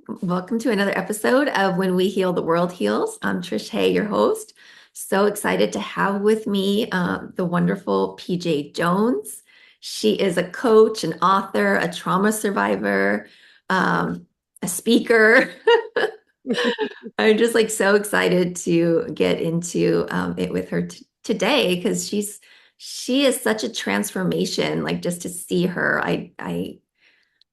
Welcome to another episode of When We Heal, the World Heals. I'm Trish Hay, your host. So excited to have with me the wonderful PJ Jones. She is a coach, an author, a trauma survivor, a speaker. I'm just like so excited to get into it with her today because she is such a transformation. Like just to see her, I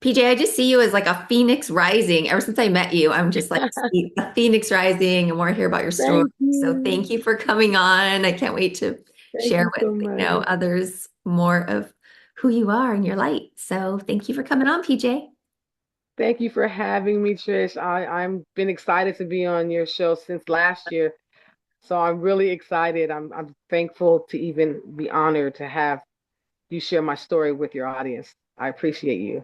PJ, I just see you as like a phoenix rising. Ever since I met you, I'm just like see a phoenix rising and want to hear about your story. Thank So you. thank you for coming on. I can't wait to Thank share you with, so much. others more of who you are and your light. So thank you for coming on, PJ. Thank you for having me, Trish. I'm been excited to be on your show since last year. So I'm really excited. I'm thankful to even be honored to have you share my story with your audience. I appreciate you.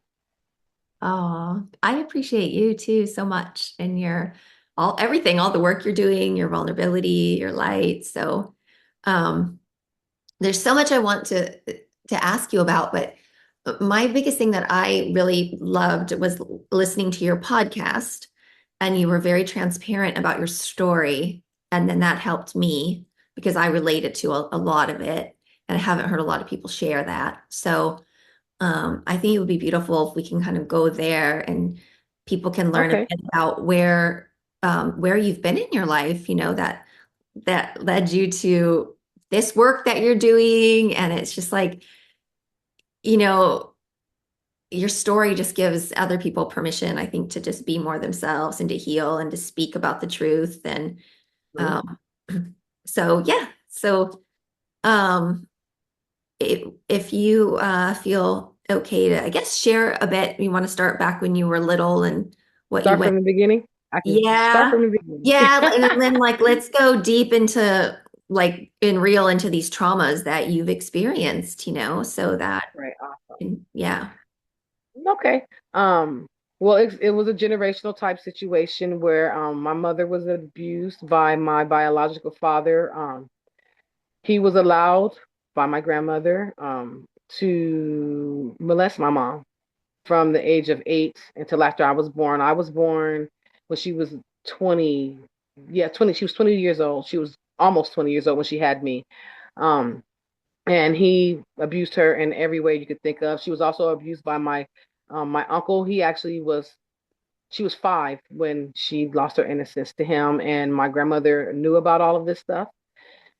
Oh, I appreciate you too so much and your everything, all the work you're doing, your vulnerability, your light. So um there's so much I want to ask you about, but my biggest thing that I really loved was listening to your podcast, and you were very transparent about your story, and then that helped me because I related to a lot of it, and I haven't heard a lot of people share that. So I think it would be beautiful if we can kind of go there and people can learn a Okay. bit about where you've been in your life, that led you to this work that you're doing. And it's just like, you know, your story just gives other people permission, I think, to just be more themselves and to heal and to speak about the truth. And Mhm. um, so, yeah. So, um, if you feel okay to, I guess, share a bit, you want to start back when you were little and what you Start went. from the beginning. I can start Yeah. from the beginning. Yeah. And then like let's go deep into like in real into these traumas that you've experienced, so that Right. Awesome. yeah. Okay. Well, it was a generational type situation where my mother was abused by my biological father. He was allowed by my grandmother to molest my mom from the age of 8 until after I was born. I was born when she was 20. Yeah, 20. She was 20 years old. She was almost 20 years old when she had me. Um, and he abused her in every way you could think of. She was also abused by my uncle. He actually was. She was 5 when she lost her innocence to him, and my grandmother knew about all of this stuff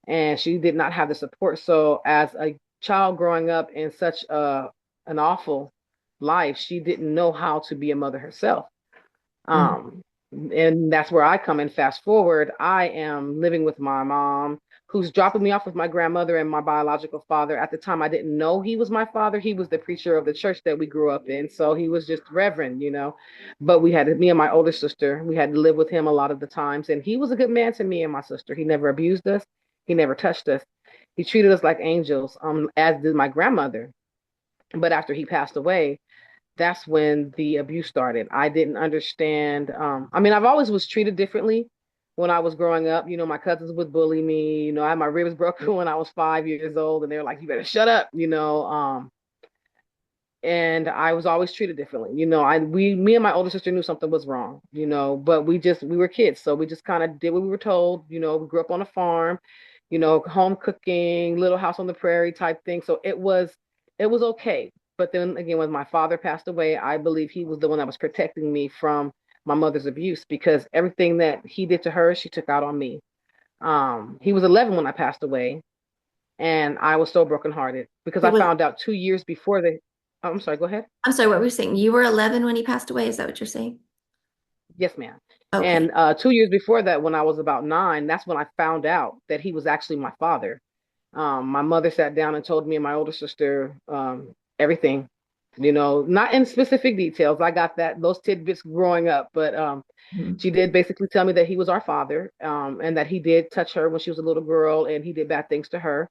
and she did not have the support. So as a child growing up in such an awful life, she didn't know how to be a mother herself. Mm. Um, and that's where I come in. Fast forward, I am living with my mom, who's dropping me off with my grandmother and my biological father. At the time, I didn't know he was my father. He was the preacher of the church that we grew up in. So he was just reverend. But we had me and my older sister, we had to live with him a lot of the times. And he was a good man to me and my sister. He never abused us, he never touched us. He treated us like angels, as did my grandmother. But after he passed away, that's when the abuse started. I didn't understand. I mean, I've always was treated differently when I was growing up. My cousins would bully me. I had my ribs broken when I was 5 years old, and they were like, "You better shut up," and I was always treated differently. Me and my older sister knew something was wrong. But we were kids, so we just kind of did what we were told. We grew up on a farm, home cooking, little house on the prairie type thing. So it was okay. But then again, when my father passed away, I believe he was the one that was protecting me from my mother's abuse because everything that he did to her, she took out on me. He was 11 when I passed away, and I was so brokenhearted because It I was, found out 2 years before the. Oh, I'm sorry. Go ahead. I'm sorry, what were you saying? You were 11 when he passed away. Is that what you're saying? Yes, ma'am. Okay. And 2 years before that, when I was about 9, that's when I found out that he was actually my father. My mother sat down and told me and my older sister everything, not in specific details. I got those tidbits growing up, but Mhm. she did basically tell me that he was our father, and that he did touch her when she was a little girl, and he did bad things to her.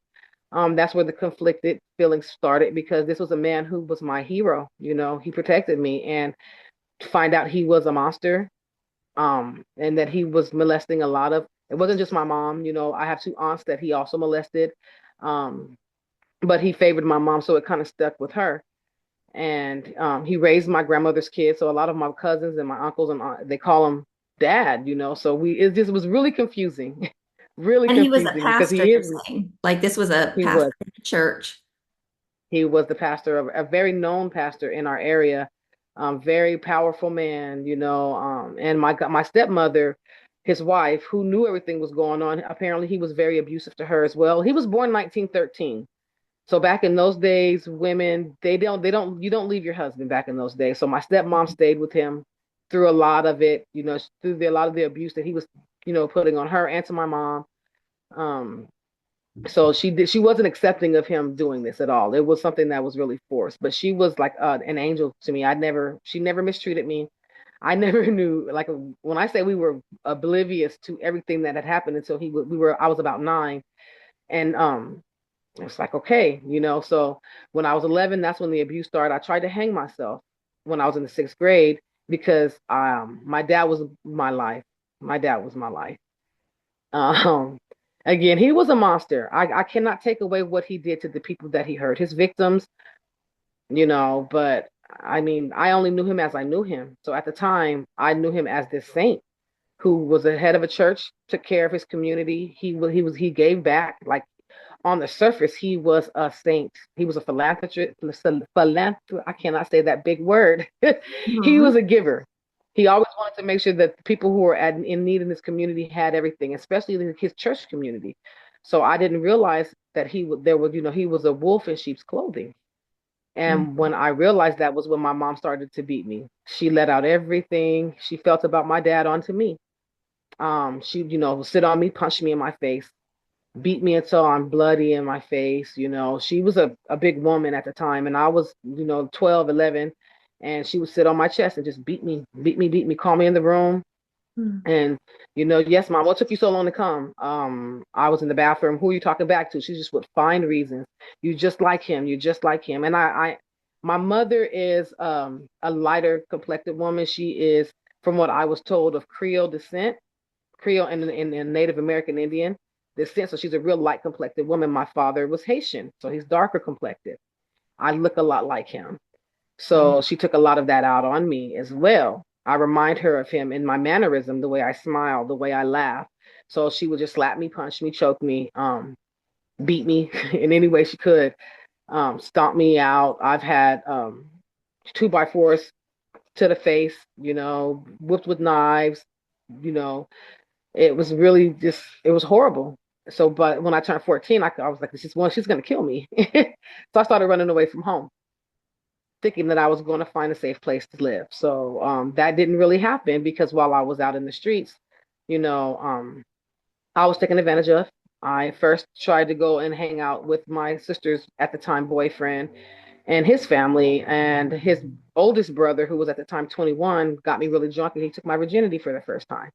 That's where the conflicted feelings started because this was a man who was my hero. He protected me, and to find out he was a monster, and that he was molesting a lot of. It wasn't just my mom. I have 2 aunts that he also molested, um, but he favored my mom, so it kind of stuck with her. And he raised my grandmother's kids. So a lot of my cousins and my uncles and they call him dad, So it just was really confusing, really And he was a confusing because pastor, you're saying. Like this was a he pastor was in the church. he was the pastor of a very known pastor in our area, very powerful man, and my stepmother, his wife, who knew everything was going on. Apparently, he was very abusive to her as well. He was born 1913. So back in those days, women, you don't leave your husband back in those days. So my stepmom stayed with him through a lot of it, a lot of the abuse that he was, putting on her and to my mom. Um, so she wasn't accepting of him doing this at all. It was something that was really forced, but she was like an angel to me. She never mistreated me. I never knew, like, when I say we were oblivious to everything that had happened until I was about 9. And it's like, okay, so when I was 11, that's when the abuse started. I tried to hang myself when I was in the 6th grade because my dad was my life. My dad was my life. Um, Again, he was a monster. I cannot take away what he did to the people that he hurt, his victims, but I mean, I only knew him as I knew him. So at the time, I knew him as this saint who was the head of a church, took care of his community. He gave back. Like, on the surface, he was a saint. He was a philanthropist. I cannot say that big word. He Mhm. was a giver. He always wanted to make sure that the people who were in need in his community had everything, especially his church community. So I didn't realize that he was a wolf in sheep's clothing. And Mhm. when I realized that was when my mom started to beat me. She let out everything she felt about my dad onto me. She, would sit on me, punch me in my face, beat me until I'm bloody in my face. She was a big woman at the time, and I was, 12, 11, and she would sit on my chest and just beat me, beat me, beat me, call me in the room. Mhm. And, yes, mom, what took you so long to come? I was in the bathroom. Who are you talking back to? She just would find reasons. You just like him. You just like him. And my mother is a lighter complected woman. She is, from what I was told, of Creole descent. Creole and Native American Indian descent. So she's a real light complected woman. My father was Haitian, so he's darker complected. I look a lot like him. Mhm. So she took a lot of that out on me as well. I remind her of him in my mannerism, the way I smile, the way I laugh. So she would just slap me, punch me, choke me, beat me in any way she could, stomp me out. I've had 2x4s to the face, whipped with knives, you know, it was really just, it was horrible. So, but when I turned 14, I was like, she's going to kill me. So I started running away from home, thinking that I was going to find a safe place to live. So that didn't really happen because while I was out in the streets, you know, um, I was taken advantage of. I first tried to go and hang out with my sister's at the time boyfriend and his family, and his oldest brother, who was at the time 21, got me really drunk and he took my virginity for the first time.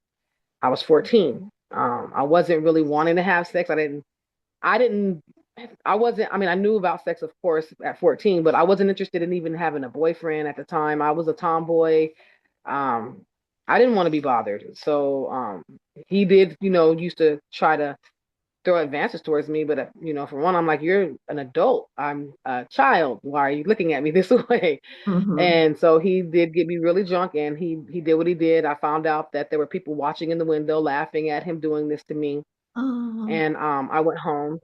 I was 14. I wasn't really wanting to have sex. I didn't, I wasn't, I mean, I knew about sex, of course, at 14, but I wasn't interested in even having a boyfriend at the time. I was a tomboy. Um, I didn't want to be bothered. So he did, used to try to throw advances towards me. But, for one, I'm like, you're an adult. I'm a child. Why are you looking at me this way? Mhm. And so he did get me really drunk, and he did what he did. I found out that there were people watching in the window laughing at him doing this to me. Oh. And I went home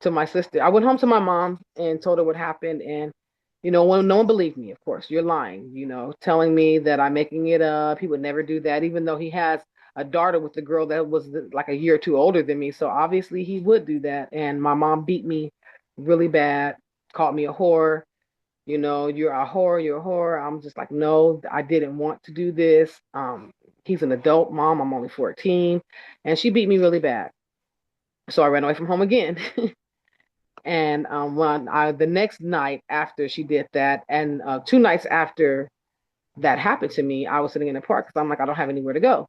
to my sister. I went home to my mom and told her what happened. And, when no one believed me, of course, you're lying, telling me that I'm making it up. He would never do that, even though he has a daughter with a girl that was like a year or two older than me. So obviously he would do that. And my mom beat me really bad, called me a whore. You're a whore, you're a whore. I'm just like, no, I didn't want to do this. He's an adult, mom. I'm only 14. And she beat me really bad. So I ran away from home again. And the next night after she did that, and 2 nights after that happened to me, I was sitting in the park because I'm like, I don't have anywhere to go.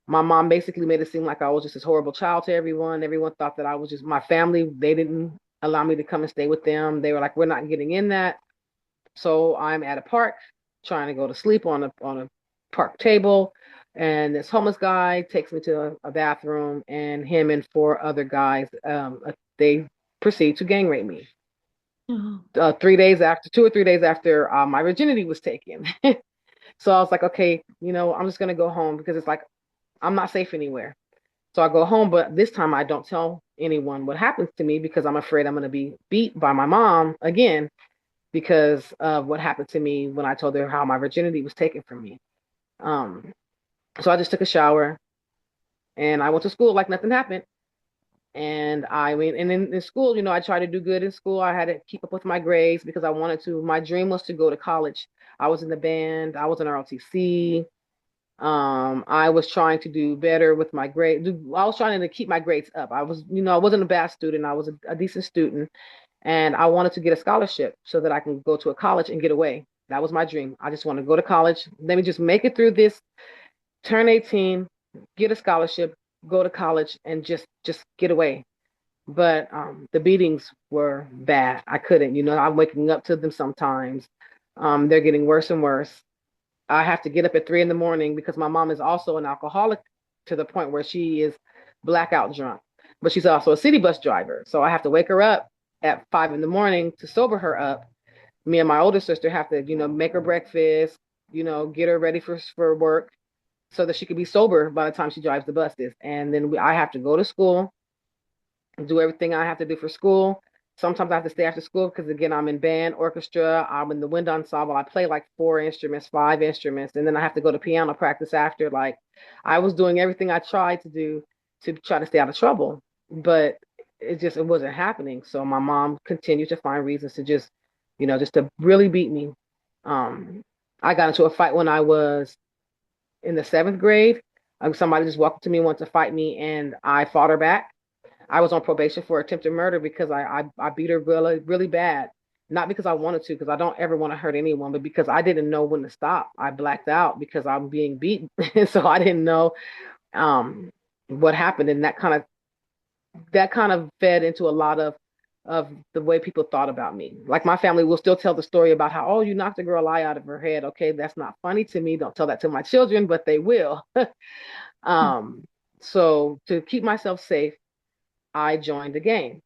My mom basically made it seem like I was just this horrible child to everyone. Everyone thought that I was just my family. They didn't allow me to come and stay with them. They were like, we're not getting in that. So I'm at a park trying to go to sleep on a park table, and this homeless guy takes me to a bathroom, and him and four other guys, they proceed to gang rape me. Oh. 3 days after, 2 or 3 days after my virginity was taken. So I was like, okay, I'm just gonna go home because it's like I'm not safe anywhere. So I go home, but this time I don't tell anyone what happens to me because I'm afraid I'm gonna be beat by my mom again because of what happened to me when I told her how my virginity was taken from me. Um, so I just took a shower and I went to school like nothing happened. And I mean, and in school, I tried to do good in school. I had to keep up with my grades because I wanted to. My dream was to go to college. I was in the band. I was in ROTC. I was trying to do better with my grade. I was trying to keep my grades up. I wasn't a bad student. I was a decent student, and I wanted to get a scholarship so that I can go to a college and get away. That was my dream. I just want to go to college. Let me just make it through this, turn 18, get a scholarship, go to college, and just get away. But the beatings were bad. I couldn't. I'm waking up to them sometimes. They're getting worse and worse. I have to get up at 3 in the morning because my mom is also an alcoholic to the point where she is blackout drunk, but she's also a city bus driver. So I have to wake her up at 5 in the morning to sober her up. Me and my older sister have to, make her breakfast, get her ready for work so that she could be sober by the time she drives the buses. And then I have to go to school, do everything I have to do for school. Sometimes I have to stay after school because again, I'm in band, orchestra, I'm in the wind ensemble. I play like 4 instruments, 5 instruments, and then I have to go to piano practice after. Like I was doing everything I tried to do to try to stay out of trouble, but it wasn't happening. So my mom continued to find reasons to just to really beat me. Um, I got into a fight when I was in the 7th grade. Somebody just walked up to me, wanted to fight me, and I fought her back. I was on probation for attempted murder because I beat her really, really bad. Not because I wanted to, because I don't ever want to hurt anyone, but because I didn't know when to stop. I blacked out because I'm being beaten. And so I didn't know um, what happened. And that kind of fed into a lot of the way people thought about me. Like my family will still tell the story about how, oh, you knocked a girl eye out of her head. Okay, that's not funny to me. Don't tell that to my children, but they will. um, so to keep myself safe, I joined the gang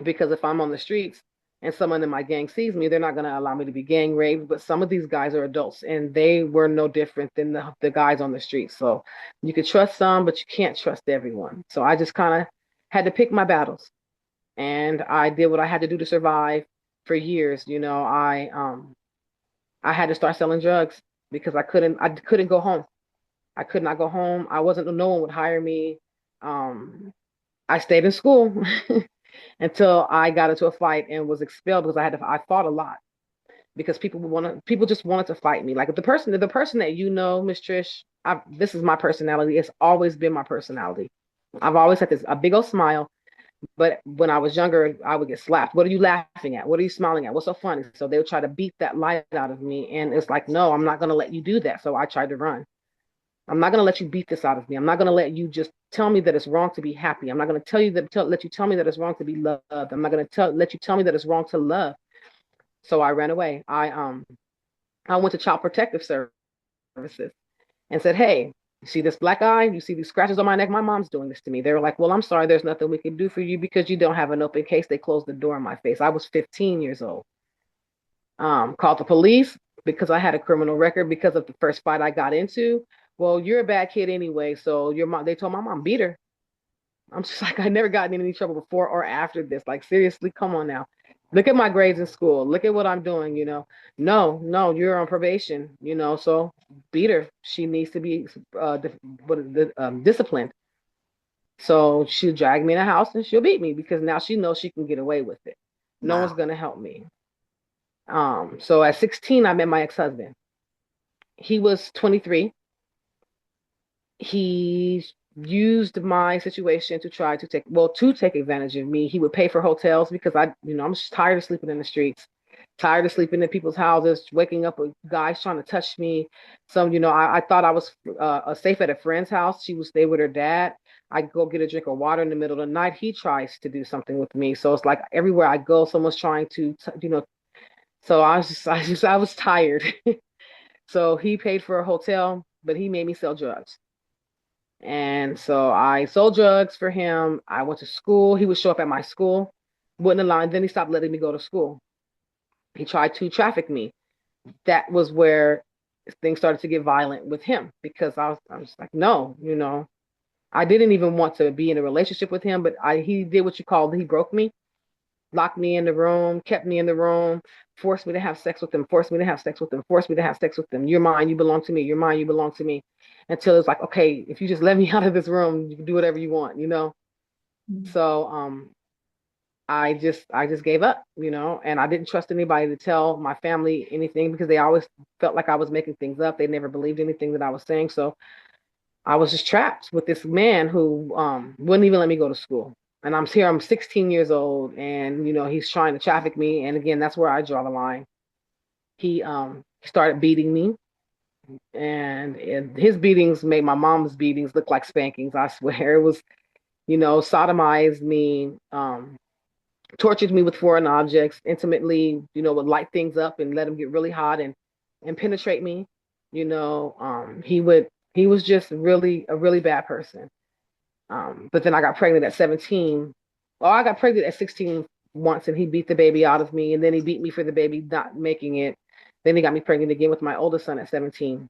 because if I'm on the streets and someone in my gang sees me, they're not going to allow me to be gang raped. But some of these guys are adults and they were no different than the guys on the streets. So you could trust some, but you can't trust everyone. So I just kind of had to pick my battles and I did what I had to do to survive for years. I had to start selling drugs because I couldn't go home. I could not go home. No one would hire me. Um, I stayed in school until I got into a fight and was expelled because I fought a lot because people just wanted to fight me. Like the person that Miss Trish, this is my personality. It's always been my personality. I've always had a big old smile, but when I was younger, I would get slapped. What are you laughing at? What are you smiling at? What's so funny? So they would try to beat that light out of me, and it's like, no, I'm not gonna let you do that. So I tried to run. I'm not going to let you beat this out of me. I'm not going to let you just tell me that it's wrong to be happy. I'm not going to let you tell me that it's wrong to be loved. I'm not going to let you tell me that it's wrong to love. So I ran away. I went to Child Protective Services and said, "Hey, you see this black eye? You see these scratches on my neck? My mom's doing this to me." They were like, "Well, I'm sorry. There's nothing we can do for you because you don't have an open case." They closed the door in my face. I was 15 years old. Called the police because I had a criminal record because of the first fight I got into. Well, you're a bad kid anyway. So your mom, they told my mom, beat her. I'm just like, I never gotten in any trouble before or after this. Like, seriously, come on now. Look at my grades in school. Look at what I'm doing. No, no, you're on probation. So beat her. She needs to be disciplined. So she'll drag me in the house and she'll beat me because now she knows she can get away with it. No one's Wow. gonna help me. So at 16, I met my ex-husband. He was 23. He used my situation to try to take advantage of me. He would pay for hotels because I'm just tired of sleeping in the streets, tired of sleeping in people's houses, waking up with guys trying to touch me. I thought I was safe at a friend's house. She would stay with her dad. I go get a drink of water in the middle of the night. He tries to do something with me. So it's like everywhere I go, someone's trying to. So I was tired. So he paid for a hotel, but he made me sell drugs. And so I sold drugs for him. I went to school. He would show up at my school wouldn't allow, and then he stopped letting me go to school. He tried to traffic me. That was where things started to get violent with him because I was like, no, I didn't even want to be in a relationship with him, but he did what you called, he broke me, locked me in the room, kept me in the room, forced me to have sex with him, forced me to have sex with him, forced me to have sex with him. You're mine, you belong to me. You're mine, you belong to me. Until it's like, okay, if you just let me out of this room, you can do whatever you want. So I just gave up, and I didn't trust anybody to tell my family anything because they always felt like I was making things up. They never believed anything that I was saying. So I was just trapped with this man who wouldn't even let me go to school. And I'm 16 years old, and he's trying to traffic me. And again, that's where I draw the line. He started beating me, and his beatings made my mom's beatings look like spankings. I swear it was, sodomized me, tortured me with foreign objects, intimately, would light things up and let him get really hot and penetrate me. He was just really a really bad person. But then I got pregnant at 17. Well, I got pregnant at 16 once, and he beat the baby out of me, and then he beat me for the baby not making it. Then he got me pregnant again with my oldest son at 17.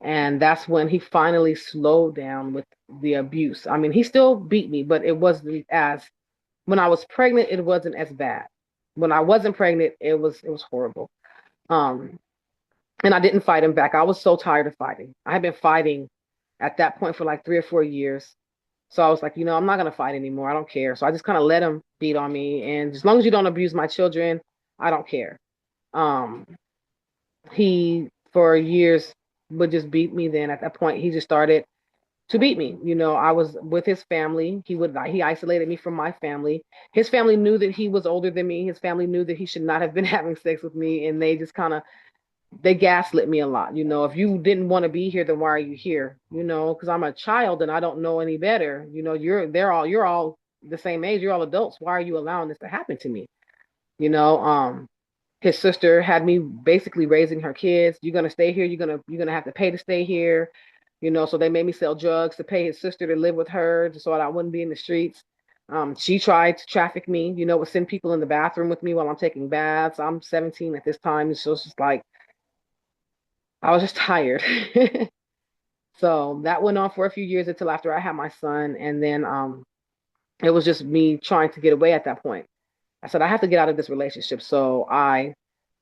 And that's when he finally slowed down with the abuse. I mean, he still beat me, but it wasn't as when I was pregnant, it wasn't as bad. When I wasn't pregnant, it was horrible. Um, and I didn't fight him back. I was so tired of fighting. I had been fighting at that point for like 3 or 4 years. So I was like, I'm not gonna fight anymore. I don't care. So I just kind of let him beat on me. And as long as you don't abuse my children, I don't care. Um, he for years would just beat me. Then at that point, he just started to beat me. I was with his family. He isolated me from my family. His family knew that he was older than me. His family knew that he should not have been having sex with me, and they just kind of they gaslit me a lot. If you didn't want to be here, then why are you here? Because I'm a child and I don't know any better. You're all the same age. You're all adults. Why are you allowing this to happen to me? You know, um, his sister had me basically raising her kids. You're gonna stay here. You're gonna have to pay to stay here. So they made me sell drugs to pay his sister to live with her, so that I wouldn't be in the streets. She tried to traffic me. Would send people in the bathroom with me while I'm taking baths. I'm 17 at this time, so it's just like I was just tired. So that went on for a few years until after I had my son, and then it was just me trying to get away at that point. I said I have to get out of this relationship, so I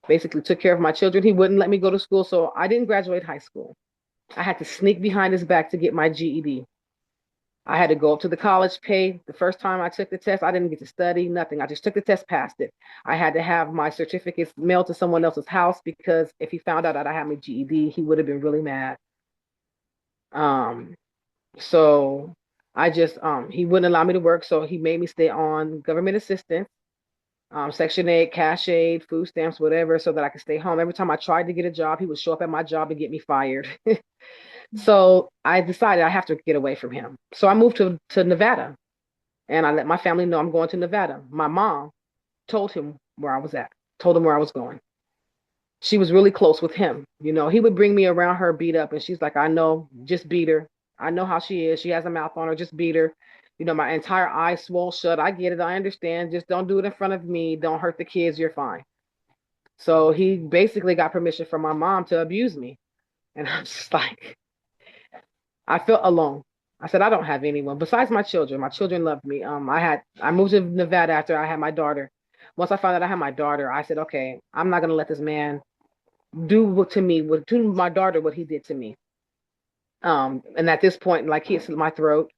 basically took care of my children. He wouldn't let me go to school, so I didn't graduate high school. I had to sneak behind his back to get my GED. I had to go up to the college, pay. The first time I took the test, I didn't get to study, nothing. I just took the test, passed it. I had to have my certificates mailed to someone else's house because if he found out that I had my GED, he would have been really mad. Um, so I just he wouldn't allow me to work, so he made me stay on government assistance, Section 8, cash aid, food stamps, whatever, so that I could stay home. Every time I tried to get a job, he would show up at my job and get me fired. So I decided I have to get away from him. So I moved to Nevada, and I let my family know I'm going to Nevada. My mom told him where I was at, told him where I was going. She was really close with him. He would bring me around her beat up, and she's like, I know, just beat her. I know how she is. She has a mouth on her, just beat her. My entire eye swole shut. I get it. I understand. Just don't do it in front of me. Don't hurt the kids. You're fine. So he basically got permission from my mom to abuse me. And I'm just like, I felt alone. I said, I don't have anyone besides my children. My children loved me. I moved to Nevada after I had my daughter. Once I found out I had my daughter, I said, okay, I'm not gonna let this man to my daughter what he did to me. And at this point, like he slit my throat,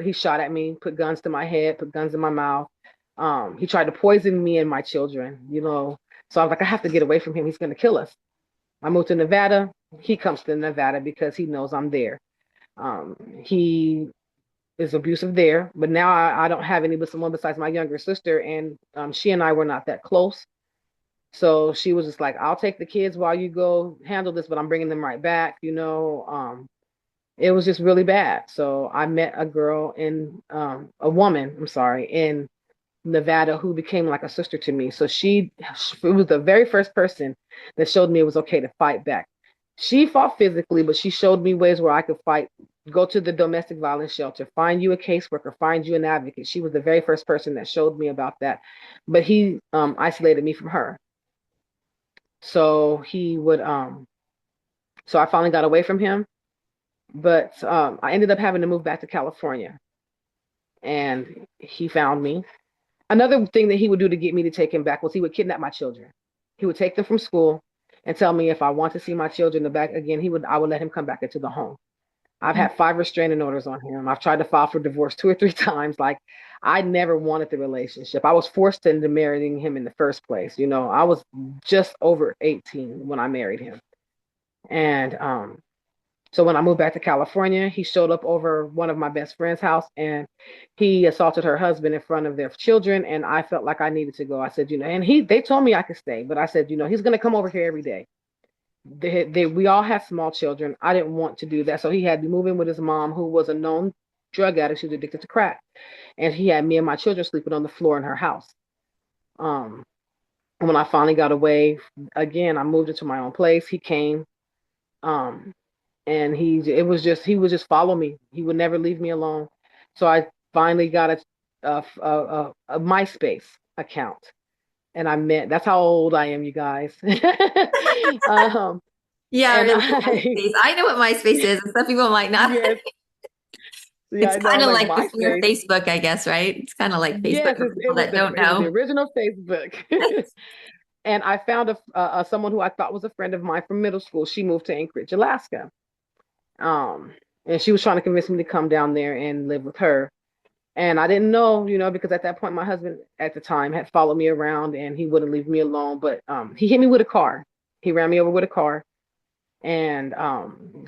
he shot at me, put guns to my head, put guns in my mouth. He tried to poison me and my children. So I was like, I have to get away from him. He's gonna kill us. I moved to Nevada. He comes to Nevada because he knows I'm there. He is abusive there, but now I don't have someone besides my younger sister, and she and I were not that close. So she was just like, I'll take the kids while you go handle this, but I'm bringing them right back. It was just really bad. So I met a woman, I'm sorry, in Nevada who became like a sister to me. So she was the very first person that showed me it was okay to fight back. She fought physically, but she showed me ways where I could fight go to the domestic violence shelter, find you a caseworker, find you an advocate. She was the very first person that showed me about that. But he isolated me from her. So he would so I finally got away from him, but I ended up having to move back to California, and he found me. Another thing that he would do to get me to take him back was he would kidnap my children. He would take them from school and tell me if I want to see my children back again, I would let him come back into the home. I've had 5 restraining orders on him. I've tried to file for divorce 2 or 3 times. Like, I never wanted the relationship. I was forced into marrying him in the first place. You know, I was just over 18 when I married him. And so when I moved back to California, he showed up over one of my best friend's house and he assaulted her husband in front of their children. And I felt like I needed to go. I said, you know, and they told me I could stay, but I said, you know, he's going to come over here every day. We all have small children. I didn't want to do that. So he had me move in with his mom, who was a known drug addict. She was addicted to crack. And he had me and my children sleeping on the floor in her house. Um, when I finally got away, again, I moved into my own place. He came. Um, and he would just follow me. He would never leave me alone. So I finally got a MySpace account, and I met. That's how old I am, you guys. um, Yeah, I and remember I MySpace. I know what MySpace is, and some people might not. yes, yeah, It's I know. kind I'm of like like the senior MySpace. Facebook, I guess, right? It's kind of like Facebook Yes, for people that don't it was the know. original Facebook. And I found someone who I thought was a friend of mine from middle school. She moved to Anchorage, Alaska. Um, and she was trying to convince me to come down there and live with her. And I didn't know, you know, because at that point, my husband at the time had followed me around and he wouldn't leave me alone. But he hit me with a car. He ran me over with a car and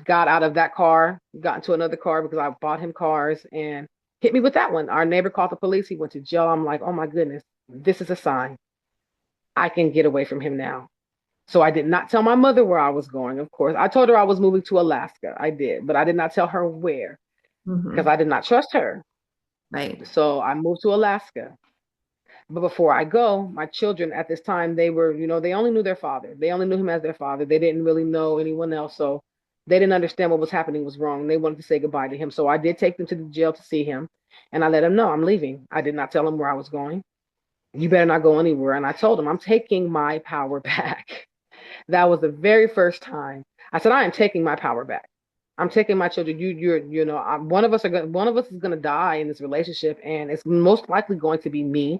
got out of that car, got into another car because I bought him cars and hit me with that one. Our neighbor called the police. He went to jail. I'm like, oh my goodness, this is a sign. I can get away from him now. So I did not tell my mother where I was going, of course. I told her I was moving to Alaska. I did, but I did not tell her where because Hmm. I did not trust her. Right. So I moved to Alaska. But before I go, my children at this time, they were, you know, they only knew their father. They only knew him as their father. They didn't really know anyone else. So they didn't understand what was happening was wrong. They wanted to say goodbye to him. So I did take them to the jail to see him. And I let him know I'm leaving. I did not tell him where I was going. You better not go anywhere. And I told him I'm taking my power back. That was the very first time I said, I am taking my power back. I'm taking my children. You know, one of us is going to die in this relationship, and it's most likely going to be me.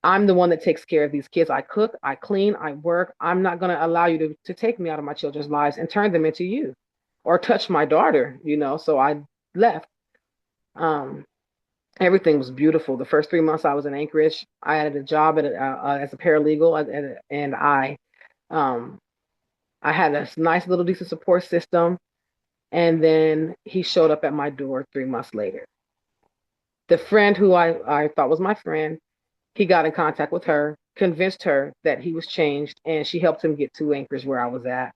I'm the one that takes care of these kids. I cook, I clean, I work. I'm not going to allow you to take me out of my children's lives and turn them into you or touch my daughter, you know. So I left. Um, Everything was beautiful. The first 3 months I was in Anchorage, I had a job as a paralegal, and um, I had a nice little decent support system. And then he showed up at my door 3 months later. The friend who I thought was my friend, he got in contact with her, convinced her that he was changed, and she helped him get to Anchorage where I was at.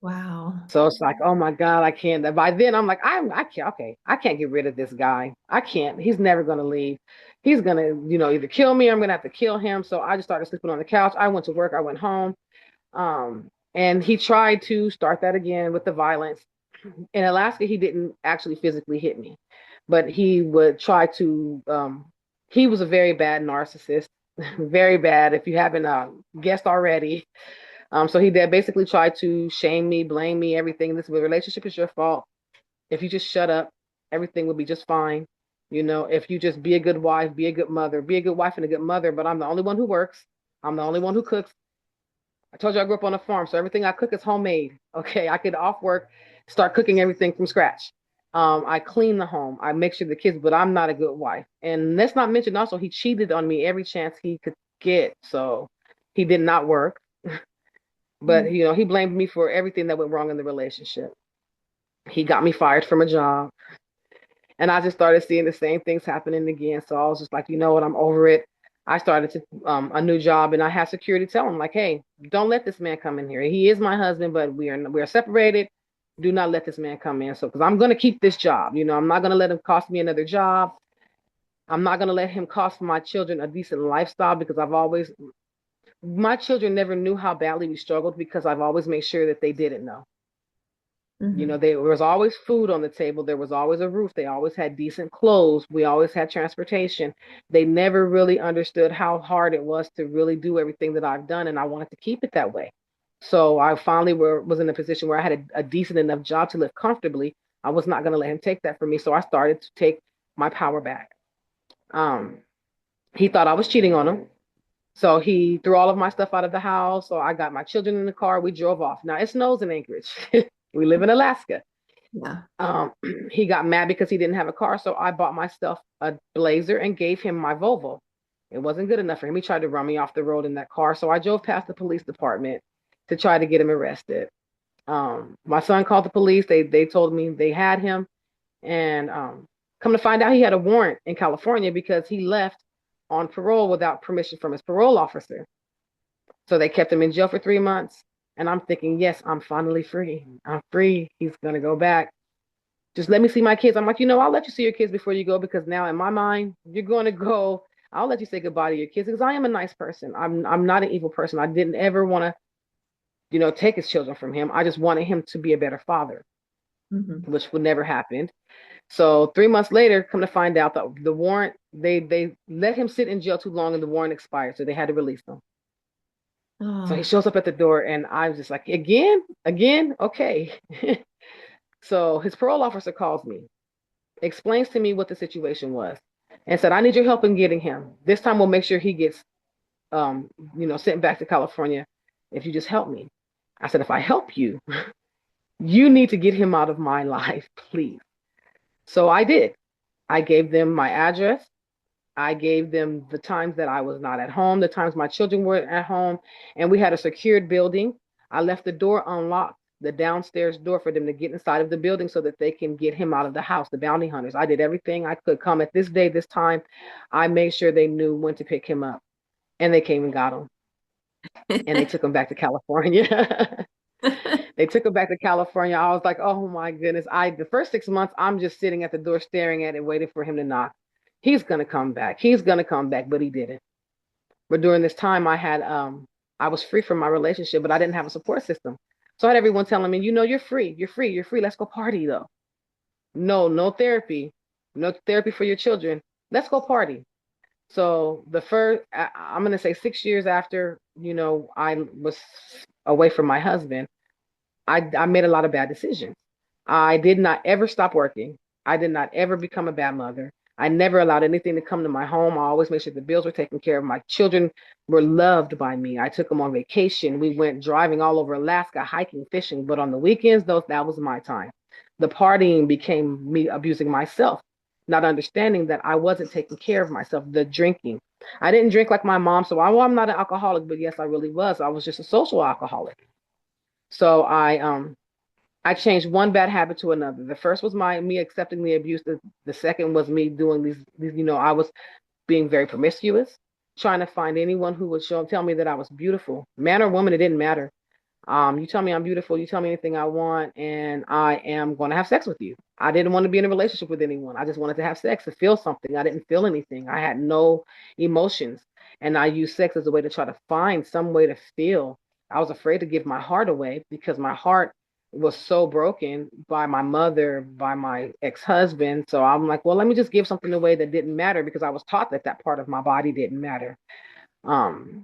Wow. So it's like, oh my God, I can't. By then, I'm like, I can't. Okay, I can't get rid of this guy. I can't. He's never gonna leave. He's gonna, you know, either kill me or I'm gonna have to kill him. So I just started sleeping on the couch. I went to work. I went home. And he tried to start that again with the violence. In Alaska, he didn't actually physically hit me, but he would try to. He was a very bad narcissist, very bad. If you haven't guessed already, so he did basically try to shame me, blame me, everything. This relationship is your fault. If you just shut up, everything will be just fine. You know, if you just be a good wife, be a good mother, be a good wife and a good mother. But I'm the only one who works. I'm the only one who cooks. I told you I grew up on a farm, so everything I cook is homemade. Okay, I could off work, start cooking everything from scratch. I clean the home. I make sure the kids, but I'm not a good wife. And let's not mention also he cheated on me every chance he could get. So he did not work. But you know, he blamed me for everything that went wrong in the relationship. He got me fired from a job. And I just started seeing the same things happening again. So I was just like, you know what, I'm over it. I started to a new job and I had security tell him, like, hey, don't let this man come in here. He is my husband, but we are separated. Do not let this man come in. So because I'm gonna keep this job. You know, I'm not gonna let him cost me another job. I'm not gonna let him cost my children a decent lifestyle because my children never knew how badly we struggled because I've always made sure that they didn't know. You know, Hmm. there was always food on the table. There was always a roof. They always had decent clothes. We always had transportation. They never really understood how hard it was to really do everything that I've done, and I wanted to keep it that way. So I finally was in a position where I had a decent enough job to live comfortably. I was not going to let him take that from me. So I started to take my power back. Um, he thought I was cheating on him. So he threw all of my stuff out of the house. So I got my children in the car. We drove off. Now it snows in Anchorage. We live in Alaska. Yeah. Um, he got mad because he didn't have a car, so I bought myself a Blazer and gave him my Volvo. It wasn't good enough for him. He tried to run me off the road in that car, so I drove past the police department to try to get him arrested. My son called the police. They told me they had him, and come to find out, he had a warrant in California because he left on parole without permission from his parole officer. So they kept him in jail for 3 months. And I'm thinking, yes, I'm finally free. I'm free. He's gonna go back. Just let me see my kids. I'm like, I'll let you see your kids before you go because now in my mind, you're going to go. I'll let you say goodbye to your kids because I am a nice person. I'm not an evil person. I didn't ever want to, take his children from him. I just wanted him to be a better father, Hmm. which would never happen. So 3 months later, come to find out that the warrant, they let him sit in jail too long and the warrant expired. So they had to release him. So he Oh. shows up at the door and I was just like, again, okay. So his parole officer calls me, explains to me what the situation was, and said, I need your help in getting him. This time we'll make sure he gets, sent back to California if you just help me. I said, if I help you, you need to get him out of my life, please. So I did. I gave them my address. I gave them the times that I was not at home, the times my children were at home, and we had a secured building. I left the door unlocked, the downstairs door for them to get inside of the building so that they can get him out of the house, the bounty hunters. I did everything I could. Come at this day, this time. I made sure they knew when to pick him up, and they came and got him, and they took him back to California. They took him back to California. I was like, oh my goodness. The first 6 months, I'm just sitting at the door staring at it, waiting for him to knock. He's gonna come back. He's gonna come back, but he didn't. But during this time, I was free from my relationship, but I didn't have a support system. So I had everyone telling me, you're free, you're free, you're free. Let's go party though. No, no therapy for your children. Let's go party. So I'm gonna say 6 years after, I was away from my husband, I made a lot of bad decisions. I did not ever stop working. I did not ever become a bad mother. I never allowed anything to come to my home. I always made sure the bills were taken care of. My children were loved by me. I took them on vacation. We went driving all over Alaska, hiking, fishing. But on the weekends, that was my time. The partying became me abusing myself, not understanding that I wasn't taking care of myself. The drinking. I didn't drink like my mom, so I'm not an alcoholic, but yes, I really was. I was just a social alcoholic. So I changed one bad habit to another. The first was me accepting the abuse. The second was me doing these, I was being very promiscuous, trying to find anyone who would tell me that I was beautiful. Man or woman, it didn't matter. You tell me I'm beautiful, you tell me anything I want, and I am going to have sex with you. I didn't want to be in a relationship with anyone. I just wanted to have sex, to feel something. I didn't feel anything. I had no emotions. And I used sex as a way to try to find some way to feel. I was afraid to give my heart away because my heart was so broken by my mother, by my ex-husband. So I'm like, well, let me just give something away that didn't matter because I was taught that that part of my body didn't matter. Um,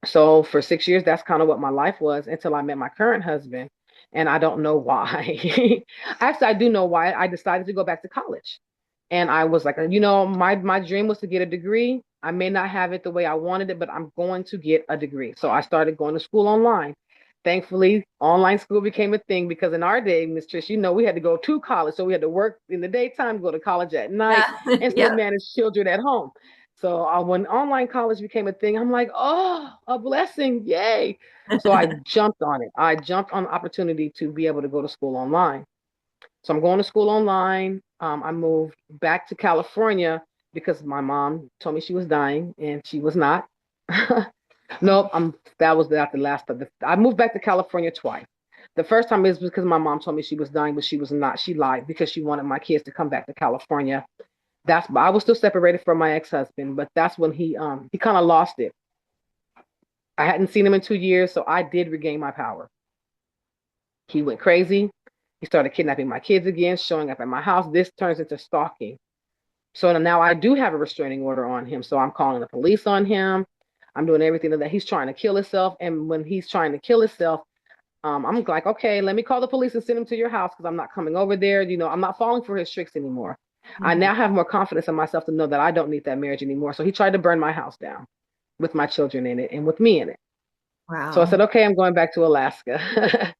so for 6 years, that's kind of what my life was until I met my current husband. And I don't know why. Actually, I do know why. I decided to go back to college. And I was like, my dream was to get a degree. I may not have it the way I wanted it, but I'm going to get a degree. So I started going to school online. Thankfully, online school became a thing because in our day, Miss Trish, we had to go to college. So we had to work in the daytime, go to college at night, Yeah. and still Yep. manage children at home. So when online college became a thing, I'm like, oh, a blessing, yay! So I jumped on it. I jumped on the opportunity to be able to go to school online. So I'm going to school online. I moved back to California because my mom told me she was dying, and she was not. Nope, that was not the last of the. I moved back to California twice. The first time is because my mom told me she was dying, but she was not. She lied because she wanted my kids to come back to California. I was still separated from my ex-husband, but that's when he kind of lost it. I hadn't seen him in 2 years, so I did regain my power. He went crazy. He started kidnapping my kids again, showing up at my house. This turns into stalking. So now I do have a restraining order on him. So I'm calling the police on him. I'm doing everything that he's trying to kill himself. And when he's trying to kill himself, I'm like, okay, let me call the police and send him to your house because I'm not coming over there. I'm not falling for his tricks anymore. I Mhm. now have more confidence in myself to know that I don't need that marriage anymore. So he tried to burn my house down with my children in it and with me in it. So I Wow. said, okay, I'm going back to Alaska.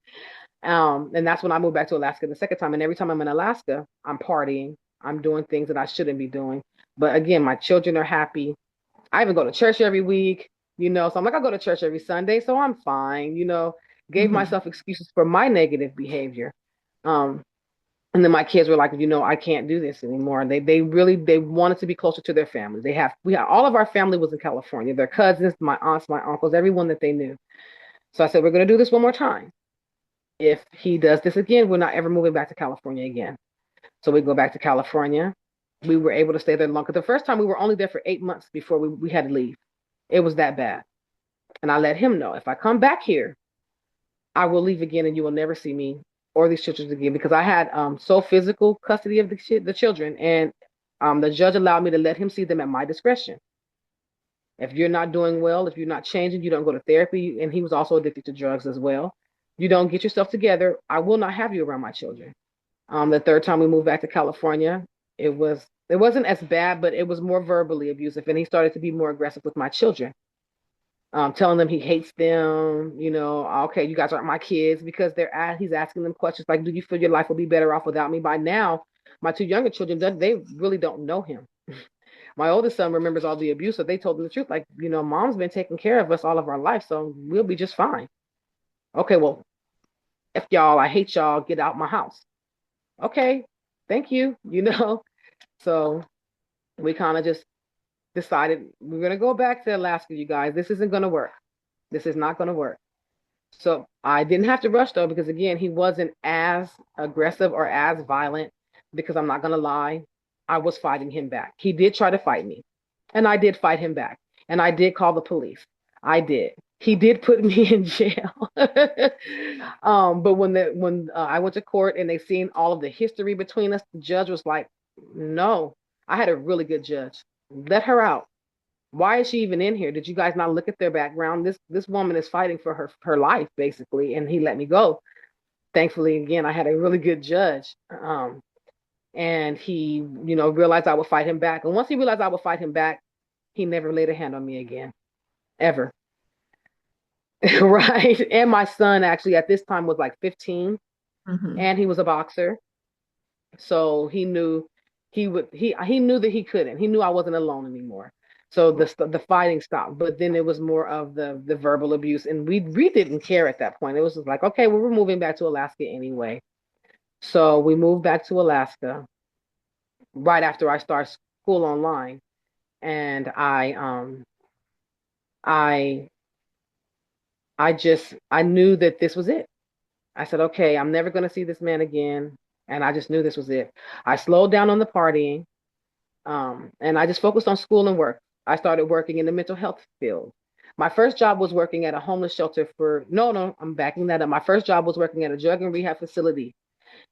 And that's when I moved back to Alaska the second time. And every time I'm in Alaska, I'm partying. I'm doing things that I shouldn't be doing. But again, my children are happy. I even go to church every week. So I'm like, I go to church every Sunday, so I'm fine. Gave Mhm. myself excuses for my negative behavior. Um, and then my kids were like, I can't do this anymore. And they wanted to be closer to their families. We had all of our family was in California, their cousins, my aunts, my uncles, everyone that they knew. So I said, we're gonna do this one more time. If he does this again, we're not ever moving back to California again. So we go back to California. We were able to stay there longer. The first time we were only there for 8 months before we had to leave. It was that bad. And I let him know if I come back here, I will leave again and you will never see me or these children again because I had sole physical custody of the children. And the judge allowed me to let him see them at my discretion. If you're not doing well, if you're not changing, you don't go to therapy. And he was also addicted to drugs as well. You don't get yourself together. I will not have you around my children. The third time we moved back to California, it wasn't as bad, but it was more verbally abusive, and he started to be more aggressive with my children, telling them he hates them. Okay, you guys aren't my kids because he's asking them questions like, "Do you feel your life will be better off without me?" By now, my two younger children, they really don't know him. My oldest son remembers all the abuse, so they told him the truth, like, mom's been taking care of us all of our life, so we'll be just fine. Okay, well, if y'all, I hate y'all, get out my house. Okay, thank you. So we kind of just decided we're going to go back to Alaska, you guys. This isn't going to work. This is not going to work. So I didn't have to rush though, because again, he wasn't as aggressive or as violent because I'm not going to lie. I was fighting him back. He did try to fight me and I did fight him back and I did call the police. I did. He did put me in jail. But when I went to court and they seen all of the history between us, the judge was like, "No, I had a really good judge. Let her out. Why is she even in here? Did you guys not look at their background? This woman is fighting for her life basically." And he let me go. Thankfully, again, I had a really good judge. And he, realized I would fight him back. And once he realized I would fight him back, he never laid a hand on me again, ever. Right. And my son actually at this time was like 15 Mhm. and he was a boxer. So he knew he knew that he couldn't. He knew I wasn't alone anymore. So the fighting stopped. But then it was more of the verbal abuse. And we didn't care at that point. It was just like, okay, well, we're moving back to Alaska anyway. So we moved back to Alaska right after I started school online. And I I knew that this was it. I said, okay, I'm never going to see this man again. And I just knew this was it. I slowed down on the partying, and I just focused on school and work. I started working in the mental health field. My first job was working at a homeless shelter no, I'm backing that up. My first job was working at a drug and rehab facility.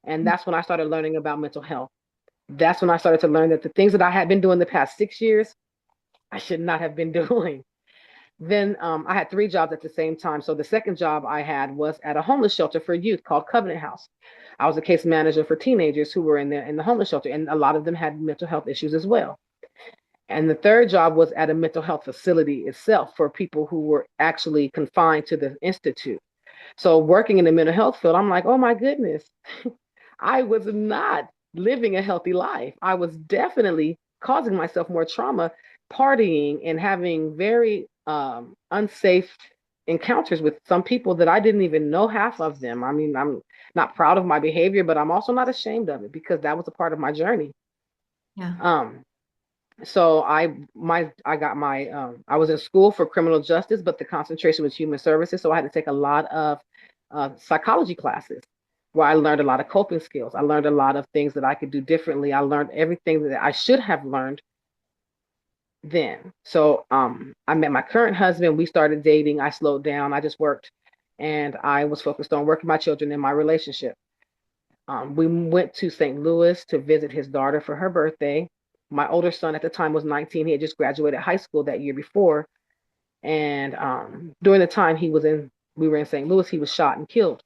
And that's when I started learning about mental health. That's when I started to learn that the things that I had been doing the past 6 years, I should not have been doing. Then I had three jobs at the same time. So the second job I had was at a homeless shelter for youth called Covenant House. I was a case manager for teenagers who were in the homeless shelter, and a lot of them had mental health issues as well. And the third job was at a mental health facility itself for people who were actually confined to the institute. So working in the mental health field, I'm like, oh my goodness, I was not living a healthy life. I was definitely causing myself more trauma, partying and having very unsafe encounters with some people that I didn't even know half of them. I mean, I'm not proud of my behavior, but I'm also not ashamed of it because that was a part of my journey. Yeah. Um, so I got my I was in school for criminal justice, but the concentration was human services. So I had to take a lot of psychology classes where I learned a lot of coping skills. I learned a lot of things that I could do differently. I learned everything that I should have learned then. So I met my current husband. We started dating. I slowed down. I just worked and I was focused on working my children in my relationship. We went to St. Louis to visit his daughter for her birthday. My older son at the time was 19. He had just graduated high school that year before. And during the time we were in St. Louis, he was shot and killed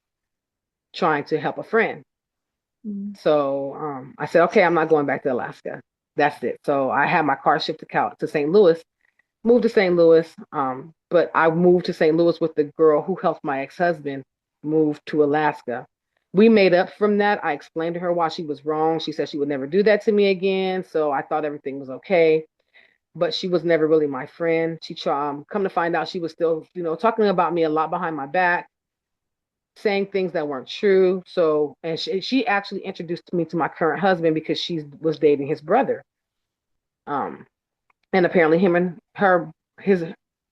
trying to help a friend. Mm. So I said, okay, I'm not going back to Alaska. That's it. So I had my car shipped to St. Louis, moved to St. Louis. But I moved to St. Louis with the girl who helped my ex-husband move to Alaska. We made up from that. I explained to her why she was wrong. She said she would never do that to me again. So I thought everything was okay. But she was never really my friend. Come to find out, she was still, talking about me a lot behind my back, saying things that weren't true. So, and she actually introduced me to my current husband because she was dating his brother. Um, and apparently him and her, his,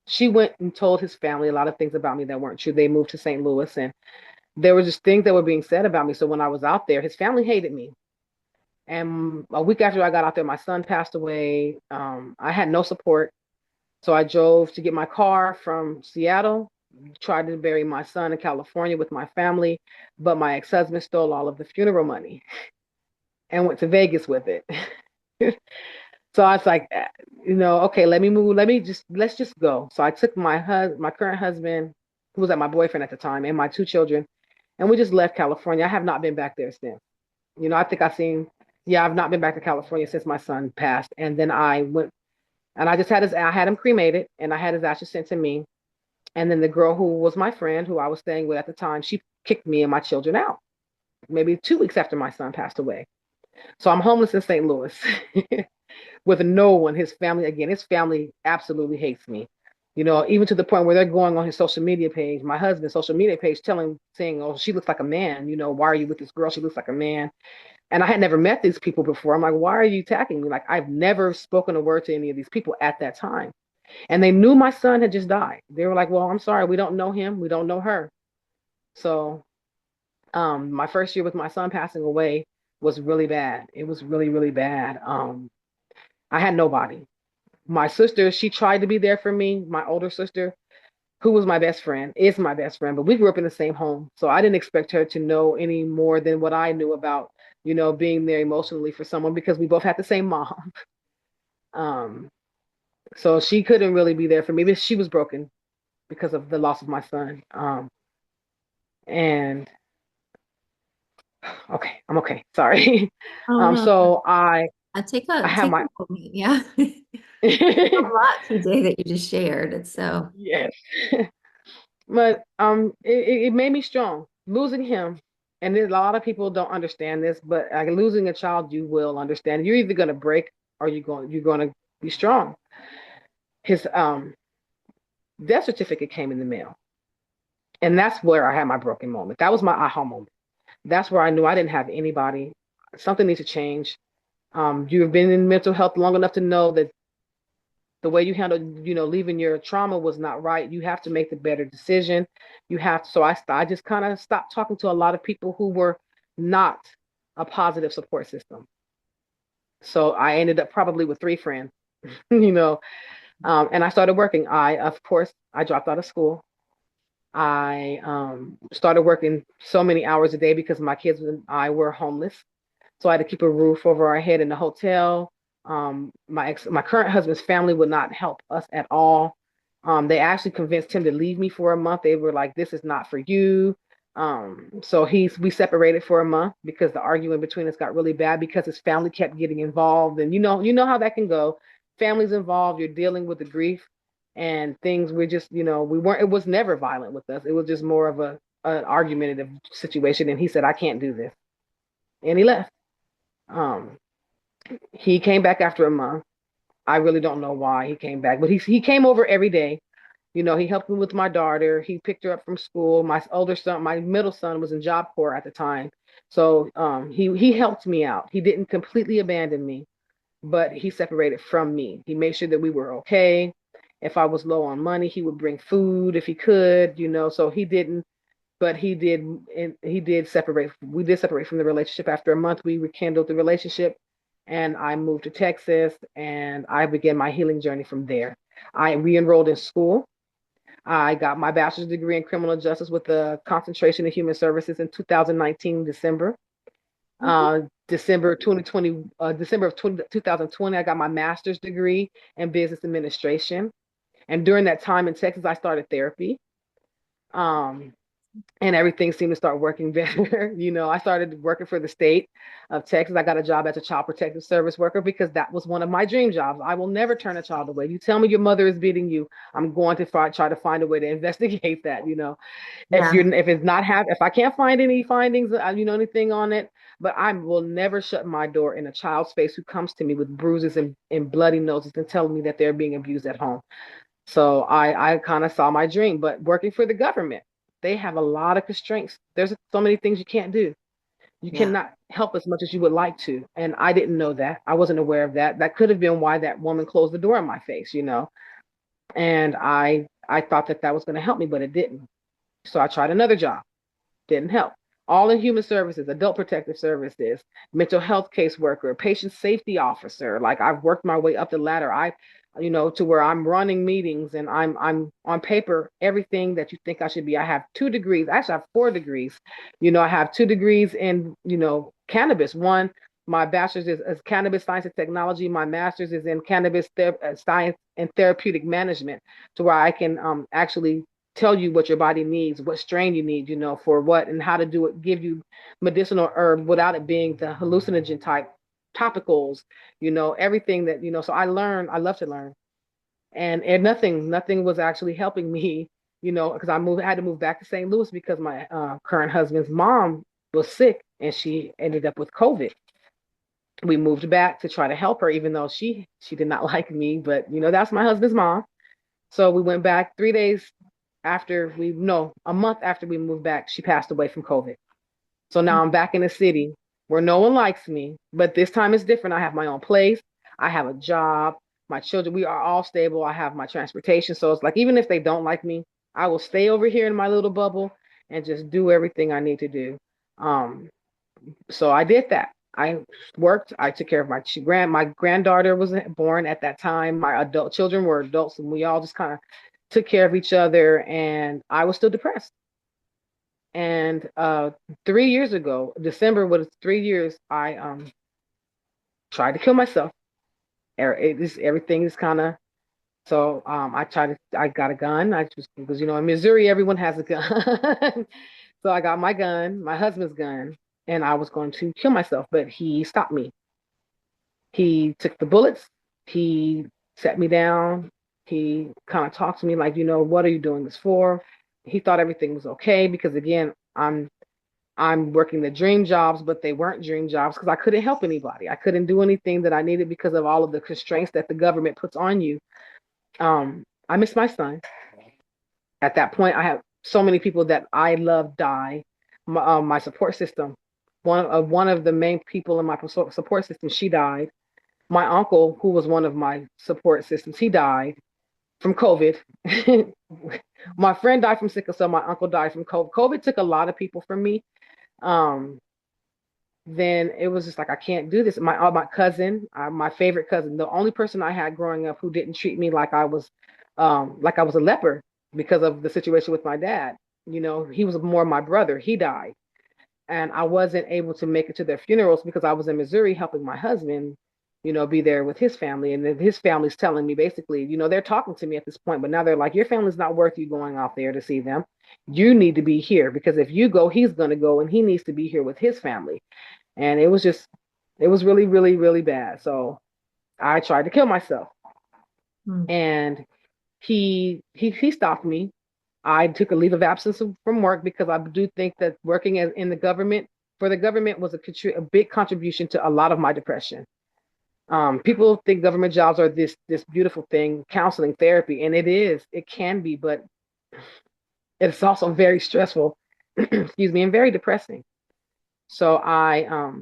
she went and told his family a lot of things about me that weren't true. They moved to St. Louis, and there were just things that were being said about me. So when I was out there, his family hated me. And a week after I got out there, my son passed away. I had no support. So I drove to get my car from Seattle, tried to bury my son in California with my family, but my ex-husband stole all of the funeral money and went to Vegas with it. So I was like, okay, let me move. Let's just go. So I took my current husband, who was at my boyfriend at the time, and my two children, and we just left California. I have not been back there since. I think yeah, I've not been back to California since my son passed. And then I went, and I had him cremated, and I had his ashes sent to me. And then the girl who was my friend, who I was staying with at the time, she kicked me and my children out, maybe 2 weeks after my son passed away. So I'm homeless in St. Louis with no one. His family absolutely hates me. Even to the point where they're going on his social media page, my husband's social media page, saying, "Oh, she looks like a man. Why are you with this girl? She looks like a man." And I had never met these people before. I'm like, "Why are you attacking me?" Like, I've never spoken a word to any of these people at that time. And they knew my son had just died. They were like, "Well, I'm sorry, we don't know him. We don't know her." So my first year with my son passing away was really bad. It was really, really bad. I had nobody. My sister, she tried to be there for me. My older sister, who was my best friend, is my best friend, but we grew up in the same home. So I didn't expect her to know any more than what I knew about, being there emotionally for someone because we both had the same mom. Um, so she couldn't really be there for me, but she was broken because of the loss of my son. And okay, I'm okay. Sorry. Oh no, So I have take my a moment. Yeah. A lot, PJ, that you just shared. It's so. yes. But it made me strong. Losing him, and a lot of people don't understand this, but losing a child, you will understand. You're either going to break or you're going to be strong. His death certificate came in the mail, and that's where I had my broken moment. That was my aha moment. That's where I knew I didn't have anybody. Something needs to change. You've been in mental health long enough to know that the way you handled, leaving your trauma was not right. You have to make the better decision. So I just kind of stopped talking to a lot of people who were not a positive support system. So I ended up probably with three friends, you know, and I started working. Of course, I dropped out of school. I started working so many hours a day because my kids and I were homeless. So I had to keep a roof over our head in the hotel. My current husband's family would not help us at all. They actually convinced him to leave me for a month. They were like, "This is not for you." So we separated for a month because the arguing between us got really bad because his family kept getting involved, and you know how that can go. Families involved, you're dealing with the grief and things. We just, we weren't. It was never violent with us. It was just more of an argumentative situation. And he said, "I can't do this," and he left. Um, he came back after a month. I really don't know why he came back, but he came over every day. He helped me with my daughter. He picked her up from school. My middle son was in Job Corps at the time, so he helped me out. He didn't completely abandon me, but he separated from me. He made sure that we were okay. If I was low on money, he would bring food if he could. So he didn't. But he did, and he did separate. We did separate from the relationship. After a month, we rekindled the relationship, and I moved to Texas, and I began my healing journey from there. I re-enrolled in school. I got my bachelor's degree in criminal justice with a concentration in human services in 2019 December. Mhm. December 2020, December of 2020, I got my master's degree in business administration. And during that time in Texas, I started therapy. Um, and everything seemed to start working better. I started working for the state of Texas. I got a job as a child protective service worker because that was one of my dream jobs. I will never turn a child away. You tell me your mother is beating you, I'm going to try to find a way to investigate that. Yeah. If it's not if I can't find any findings, anything on it, but I will never shut my door in a child's face who comes to me with bruises and bloody noses and telling me that they're being abused at home. So I kind of saw my dream, but working for the government, they have a lot of constraints. There's so many things you can't do. You Yeah. cannot help as much as you would like to. And I didn't know that. I wasn't aware of that. That could have been why that woman closed the door in my face. And I thought that that was going to help me, but it didn't. So I tried another job. Didn't help. All in human services, adult protective services, mental health caseworker, patient safety officer. Like I've worked my way up the ladder. To where I'm running meetings and I'm on paper everything that you think I should be. I have 2 degrees. Actually, I have 4 degrees. I have 2 degrees in cannabis. One, my bachelor's is cannabis science and technology. My master's is in cannabis science and therapeutic management, to where I can actually tell you what your body needs, what strain you need, for what and how to do it, give you medicinal herb without it being the hallucinogen type topicals, everything that. So I love to learn. And nothing was actually helping me, because had to move back to St. Louis because my current husband's mom was sick and she ended up with COVID. We moved back to try to help her, even though she did not like me, but that's my husband's mom. So we went back 3 days after we, no, a month after we moved back, she passed away from COVID. So now I'm back in the city where no one likes me, but this time it's different. I have my own place. I have a job. My children, we are all stable. I have my transportation. So it's like, even if they don't like me, I will stay over here in my little bubble and just do everything I need to do. Um, so I did that. I worked. I took care of my granddaughter was born at that time. My adult children were adults, and we all just kind of took care of each other. And I was still depressed. And 3 years ago, December was 3 years. I tried to kill myself. Everything is kind of so. I got a gun. I just because in Missouri everyone has a gun. So I got my gun, my husband's gun, and I was going to kill myself, but he stopped me. He took the bullets. He set me down. He kind of talked to me like, what are you doing this for? He thought everything was okay because again, I'm working the dream jobs, but they weren't dream jobs because I couldn't help anybody. I couldn't do anything that I needed because of all of the constraints that the government puts on you. I miss my son. At that point, I have so many people that I love die. My support system, one of the main people in my support system, she died. My uncle, who was one of my support systems, he died from COVID. My friend died from sickle cell. My uncle died from COVID. COVID took a lot of people from me. Um, then it was just like I can't do this. My cousin, my favorite cousin, the only person I had growing up who didn't treat me like I was a leper because of the situation with my dad. He was more my brother. He died, and I wasn't able to make it to their funerals because I was in Missouri helping my husband. Be there with his family, and then his family's telling me basically, they're talking to me at this point, but now they're like, your family's not worth you going out there to see them. You need to be here because if you go, he's going to go, and he needs to be here with his family. And it was really, really, really bad. So I tried to kill myself, Mm. and he stopped me. I took a leave of absence from work because I do think that working in the government for the government was a big contribution to a lot of my depression. People think government jobs are this beautiful thing, counseling, therapy, and it is. It can be, but it's also very stressful. Excuse me, and very depressing. So I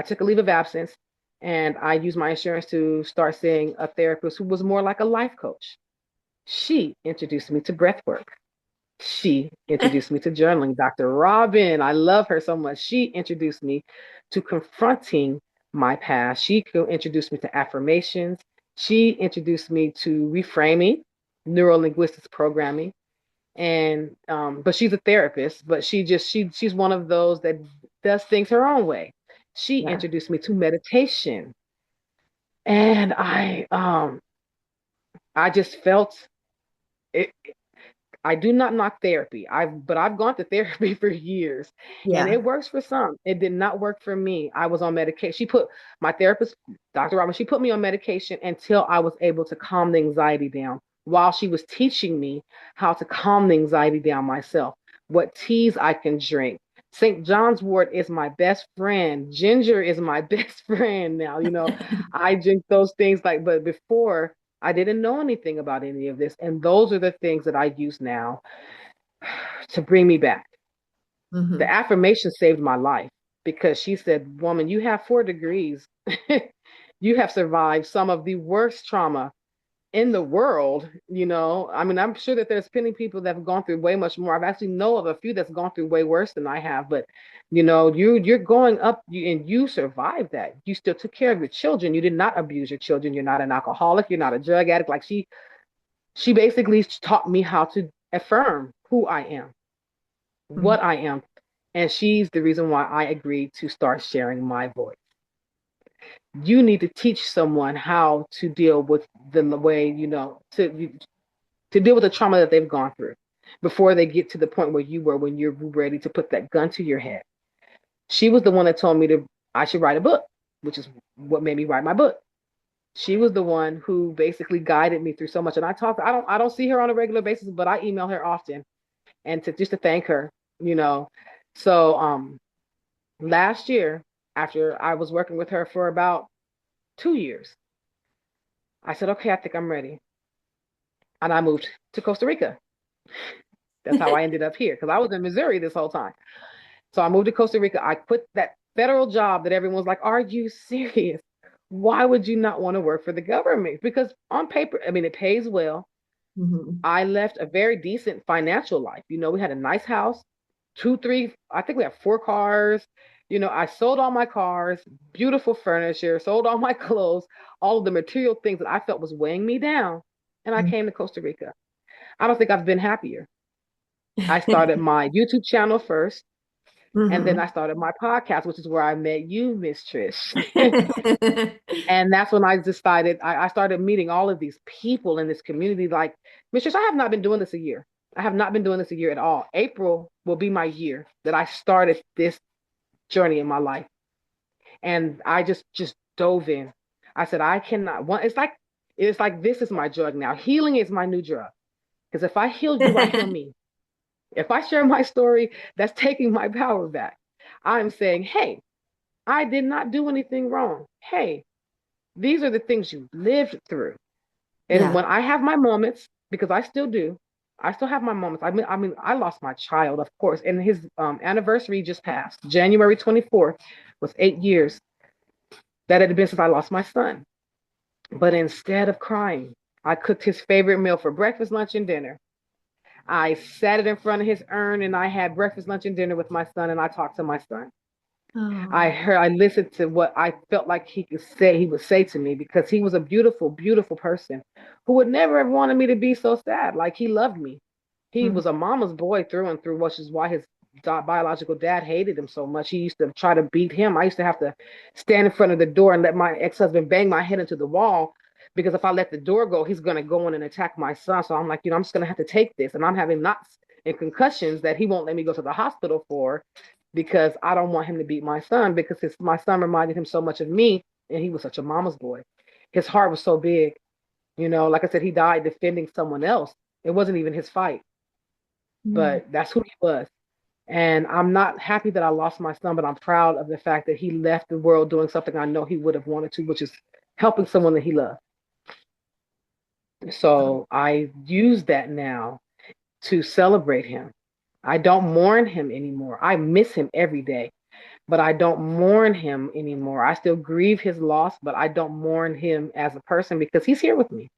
took a leave of absence and I used my insurance to start seeing a therapist who was more like a life coach. She introduced me to breath work. She introduced me to journaling. Dr. Robin, I love her so much. She introduced me to confronting my past. She introduced me to affirmations. She introduced me to reframing, neuro linguistics programming. And but she's a therapist, but she's one of those that does things her own way. She Yeah. introduced me to meditation. And I just felt it. I do not knock therapy. I've gone to therapy for years and Yeah. it works for some. It did not work for me. I was on medication. She put my therapist, Dr. Robin, she put me on medication until I was able to calm the anxiety down while she was teaching me how to calm the anxiety down myself, what teas I can drink. St. John's wort is my best friend. Ginger is my best friend now. I drink those things but before I didn't know anything about any of this. And those are the things that I use now to bring me back. The Hmm. affirmation saved my life because she said, "Woman, you have 4 degrees. You have survived some of the worst trauma in the world." I mean, I'm sure that there's plenty of people that have gone through way much more. I've actually know of a few that's gone through way worse than I have, but you're going up and you survived that. You still took care of your children. You did not abuse your children. You're not an alcoholic. You're not a drug addict. Like she basically taught me how to affirm who I am, what I am. And she's the reason why I agreed to start sharing my voice. You need to teach someone how to deal with the way, to deal with the trauma that they've gone through before they get to the point where you were when you're ready to put that gun to your head. She was the one that told me I should write a book, which is what made me write my book. She was the one who basically guided me through so much. And I don't see her on a regular basis, but I email her often and to thank her, you know. So last year, after I was working with her for about 2 years, I said, okay, I think I'm ready. And I moved to Costa Rica. That's how I ended up here because I was in Missouri this whole time. So I moved to Costa Rica. I quit that federal job that everyone's like, are you serious? Why would you not want to work for the government? Because on paper, I mean, it pays well. Hmm. I left a very decent financial life. We had a nice house, two, three, I think we have 4 cars. I sold all my cars, beautiful furniture, sold all my clothes, all of the material things that I felt was weighing me down. And I came to Costa Rica. I don't think I've been happier. I started my YouTube channel first, and then Hmm. I started my podcast, which is where I met you, Miss Trish. And that's when I decided I started meeting all of these people in this community. Like, Miss Trish, I have not been doing this a year. I have not been doing this a year at all. April will be my year that I started this journey in my life. And I just dove in. I said, I cannot one. It's like this is my drug now. Healing is my new drug. Because if I heal you, I heal me. If I share my story, that's taking my power back. I'm saying, hey, I did not do anything wrong. Hey, these are the things you lived through. And Yeah. when I have my moments, because I still do, I still have my moments. I mean, I lost my child, of course, and his anniversary just passed. January 24th was 8 years that it had been since I lost my son. But instead of crying, I cooked his favorite meal for breakfast, lunch, and dinner. I sat it in front of his urn and I had breakfast, lunch, and dinner with my son, and I talked to my son. Oh. I listened to what I felt like he would say to me because he was a beautiful, beautiful person who would never have wanted me to be so sad. Like he loved me. He Mhm. was a mama's boy through and through, which is why his biological dad hated him so much. He used to try to beat him. I used to have to stand in front of the door and let my ex-husband bang my head into the wall because if I let the door go, he's going to go in and attack my son. So I'm like, I'm just going to have to take this. And I'm having knots and concussions that he won't let me go to the hospital for because I don't want him to beat my son because my son reminded him so much of me and he was such a mama's boy. His heart was so big. Like I said, he died defending someone else. It wasn't even his fight, Mm. but that's who he was. And I'm not happy that I lost my son, but I'm proud of the fact that he left the world doing something I know he would have wanted to, which is helping someone that he loved. So I use that now to celebrate him. I don't mourn him anymore. I miss him every day, but I don't mourn him anymore. I still grieve his loss, but I don't mourn him as a person because he's here with me.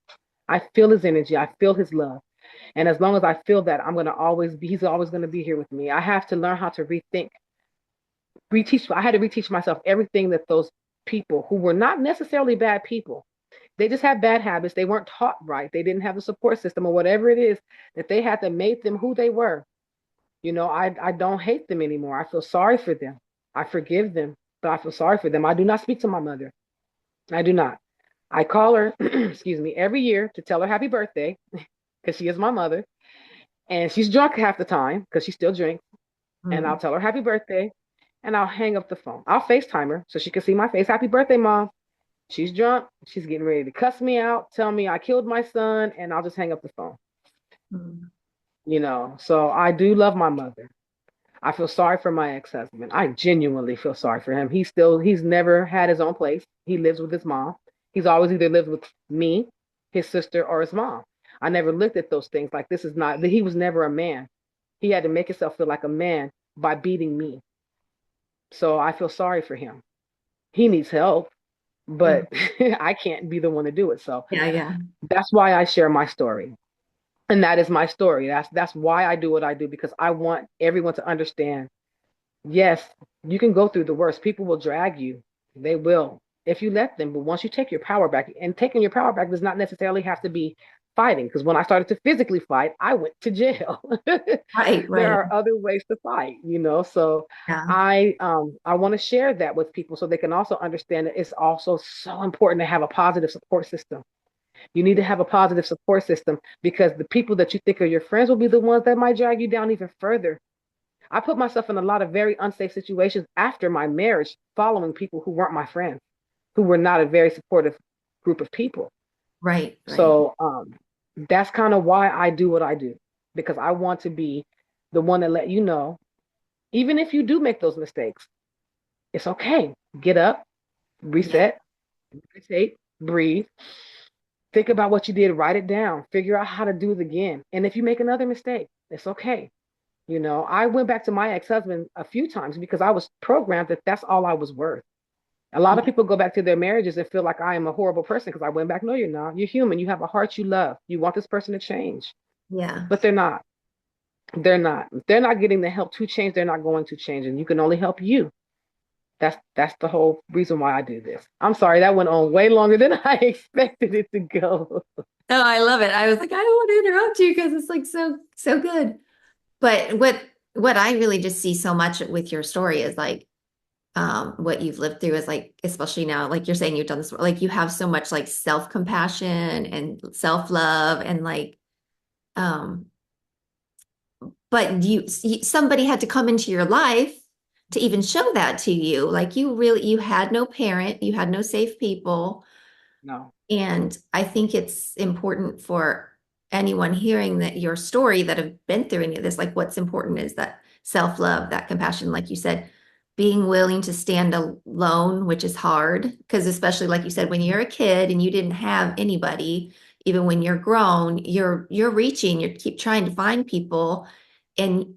I feel his energy. I feel his love. And as long as I feel that, he's always going to be here with me. I have to learn how to I had to reteach myself everything that those people who were not necessarily bad people, they just had bad habits. They weren't taught right. They didn't have the support system or whatever it is that they had that made them who they were. I don't hate them anymore. I feel sorry for them. I forgive them. but I feel sorry for them. I do not speak to my mother. I do not. I call her, excuse me, every year to tell her happy birthday because she is my mother. And she's drunk half the time because she still drinks. And I'll Mm, tell her happy birthday and I'll hang up the phone. I'll FaceTime her so she can see my face. Happy birthday, mom. She's drunk. She's getting ready to cuss me out, tell me I killed my son, and I'll just hang up the phone. mm, So I do love my mother. I feel sorry for my ex-husband. I genuinely feel sorry for him. He's never had his own place. He lives with his mom. He's always either lived with me, his sister, or his mom. I never looked at those things like this is not, he was never a man. He had to make himself feel like a man by beating me. So I feel sorry for him. He needs help, mm. but I can't be the one to do it. So Yeah, yeah. that's why I share my story. And that is my story. That's why I do what I do, because I want everyone to understand. Yes, you can go through the worst. People will drag you. They will, if you let them. But once you take your power back, and taking your power back does not necessarily have to be fighting. Because when I started to physically fight, I went to jail. Right, There right. are other ways to fight. So Yeah, I want to share that with people so they can also understand that it's also so important to have a positive support system. You need to have a positive support system because the people that you think are your friends will be the ones that might drag you down even further. I put myself in a lot of very unsafe situations after my marriage, following people who weren't my friends, who were not a very supportive group of people. right, right. So that's kind of why I do what I do, because I want to be the one to let you know, even if you do make those mistakes, it's okay. Get up, Yeah, reset, meditate, breathe, think about what you did, write it down, figure out how to do it again. And if you make another mistake, it's okay. I went back to my ex-husband a few times because I was programmed that that's all I was worth. A lot of yeah, people go back to their marriages and feel like I am a horrible person because I went back. No, you're not. You're human. You have a heart you love. You want this person to change, yeah. but they're not. They're not. If they're not getting the help to change, they're not going to change, and you can only help you. That's the whole reason why I do this. I'm sorry that went on way longer than I expected it to go. Oh, I love it. I was like, I don't want to interrupt you because it's like so good. But what I really just see so much with your story is like what you've lived through is like, especially now, like you're saying you've done this, like you have so much like self-compassion and self-love and like um but somebody had to come into your life to even show that to you. Like you had no parent, you had no safe people. No. And I think it's important for anyone hearing that your story that have been through any of this, like what's important is that self-love, that compassion, like you said, being willing to stand alone, which is hard, because especially like you said, when you're a kid and you didn't have anybody, even when you're grown, you're reaching, you keep trying to find people and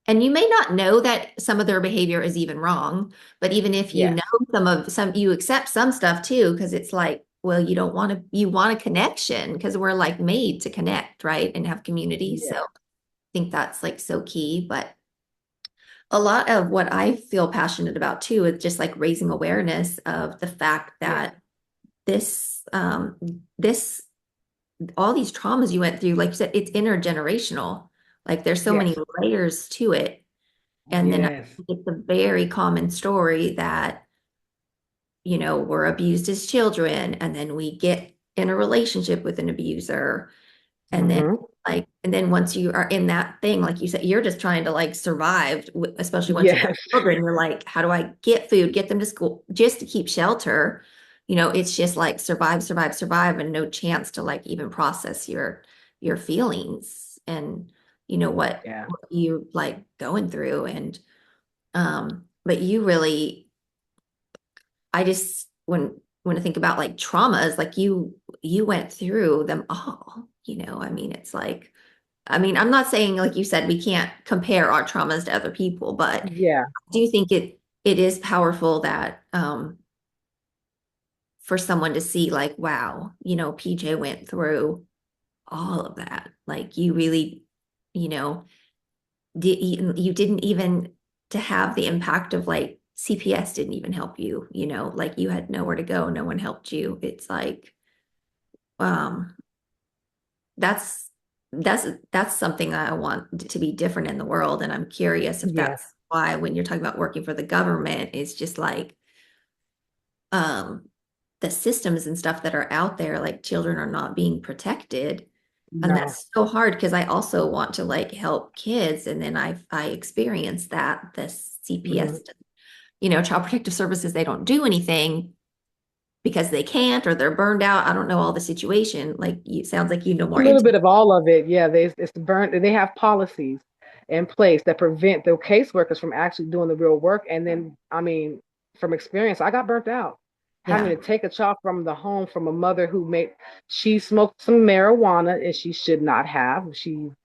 and you may not know that some of their behavior is even wrong, but even if you Yes. know some, you accept some stuff too, because it's like, well, you don't want to, you want a connection because we're like made to connect, right? And have community. So Yes. I think that's like so key. But a lot of what I feel passionate about too is just like raising awareness of the fact Yes. that this, all these traumas you went through, like you said, it's intergenerational. Like there's so many Yes. layers to it. And then I Yes. think it's a very common story that, we're abused as children, and then we get in a relationship with an abuser. And then, Mm-hmm. like, and then once you are in that thing, like you said, you're just trying to like survive, especially once you have Yes. children, you're like, how do I get food, get them to school, just to keep shelter? It's just like survive, survive, survive, and no chance to like even process your feelings and Yeah. what you like going through. And but you really, I just when I think about like traumas, like you went through them all, I mean, it's like, I mean, I'm not saying, like you said, we can't compare our traumas to other people, but Yeah. I do think it is powerful that for someone to see like, wow, PJ went through all of that. Like you really, you know, you didn't even to have the impact of like CPS didn't even help you, like you had nowhere to go, no one helped you. It's like, um, that's that's something that I want to be different in the world, and I'm curious if Yes. that's why when you're talking about working for the government, it's just like um the systems and stuff that are out there, like children are not being protected. And No. that's so hard because I also want to like help kids. And then I experienced that the Hmm. CPS, Child Protective Services, they don't do anything because they can't or they're burned out. I don't know all the situation. Like you sounds like you know A more little into. bit of all of it. Yeah, it's burnt. They have policies in place that prevent the caseworkers from actually doing the real work. And then, I mean, from experience, I got burnt out having Yeah, to take a child from the home from a mother who she smoked some marijuana and she should not have.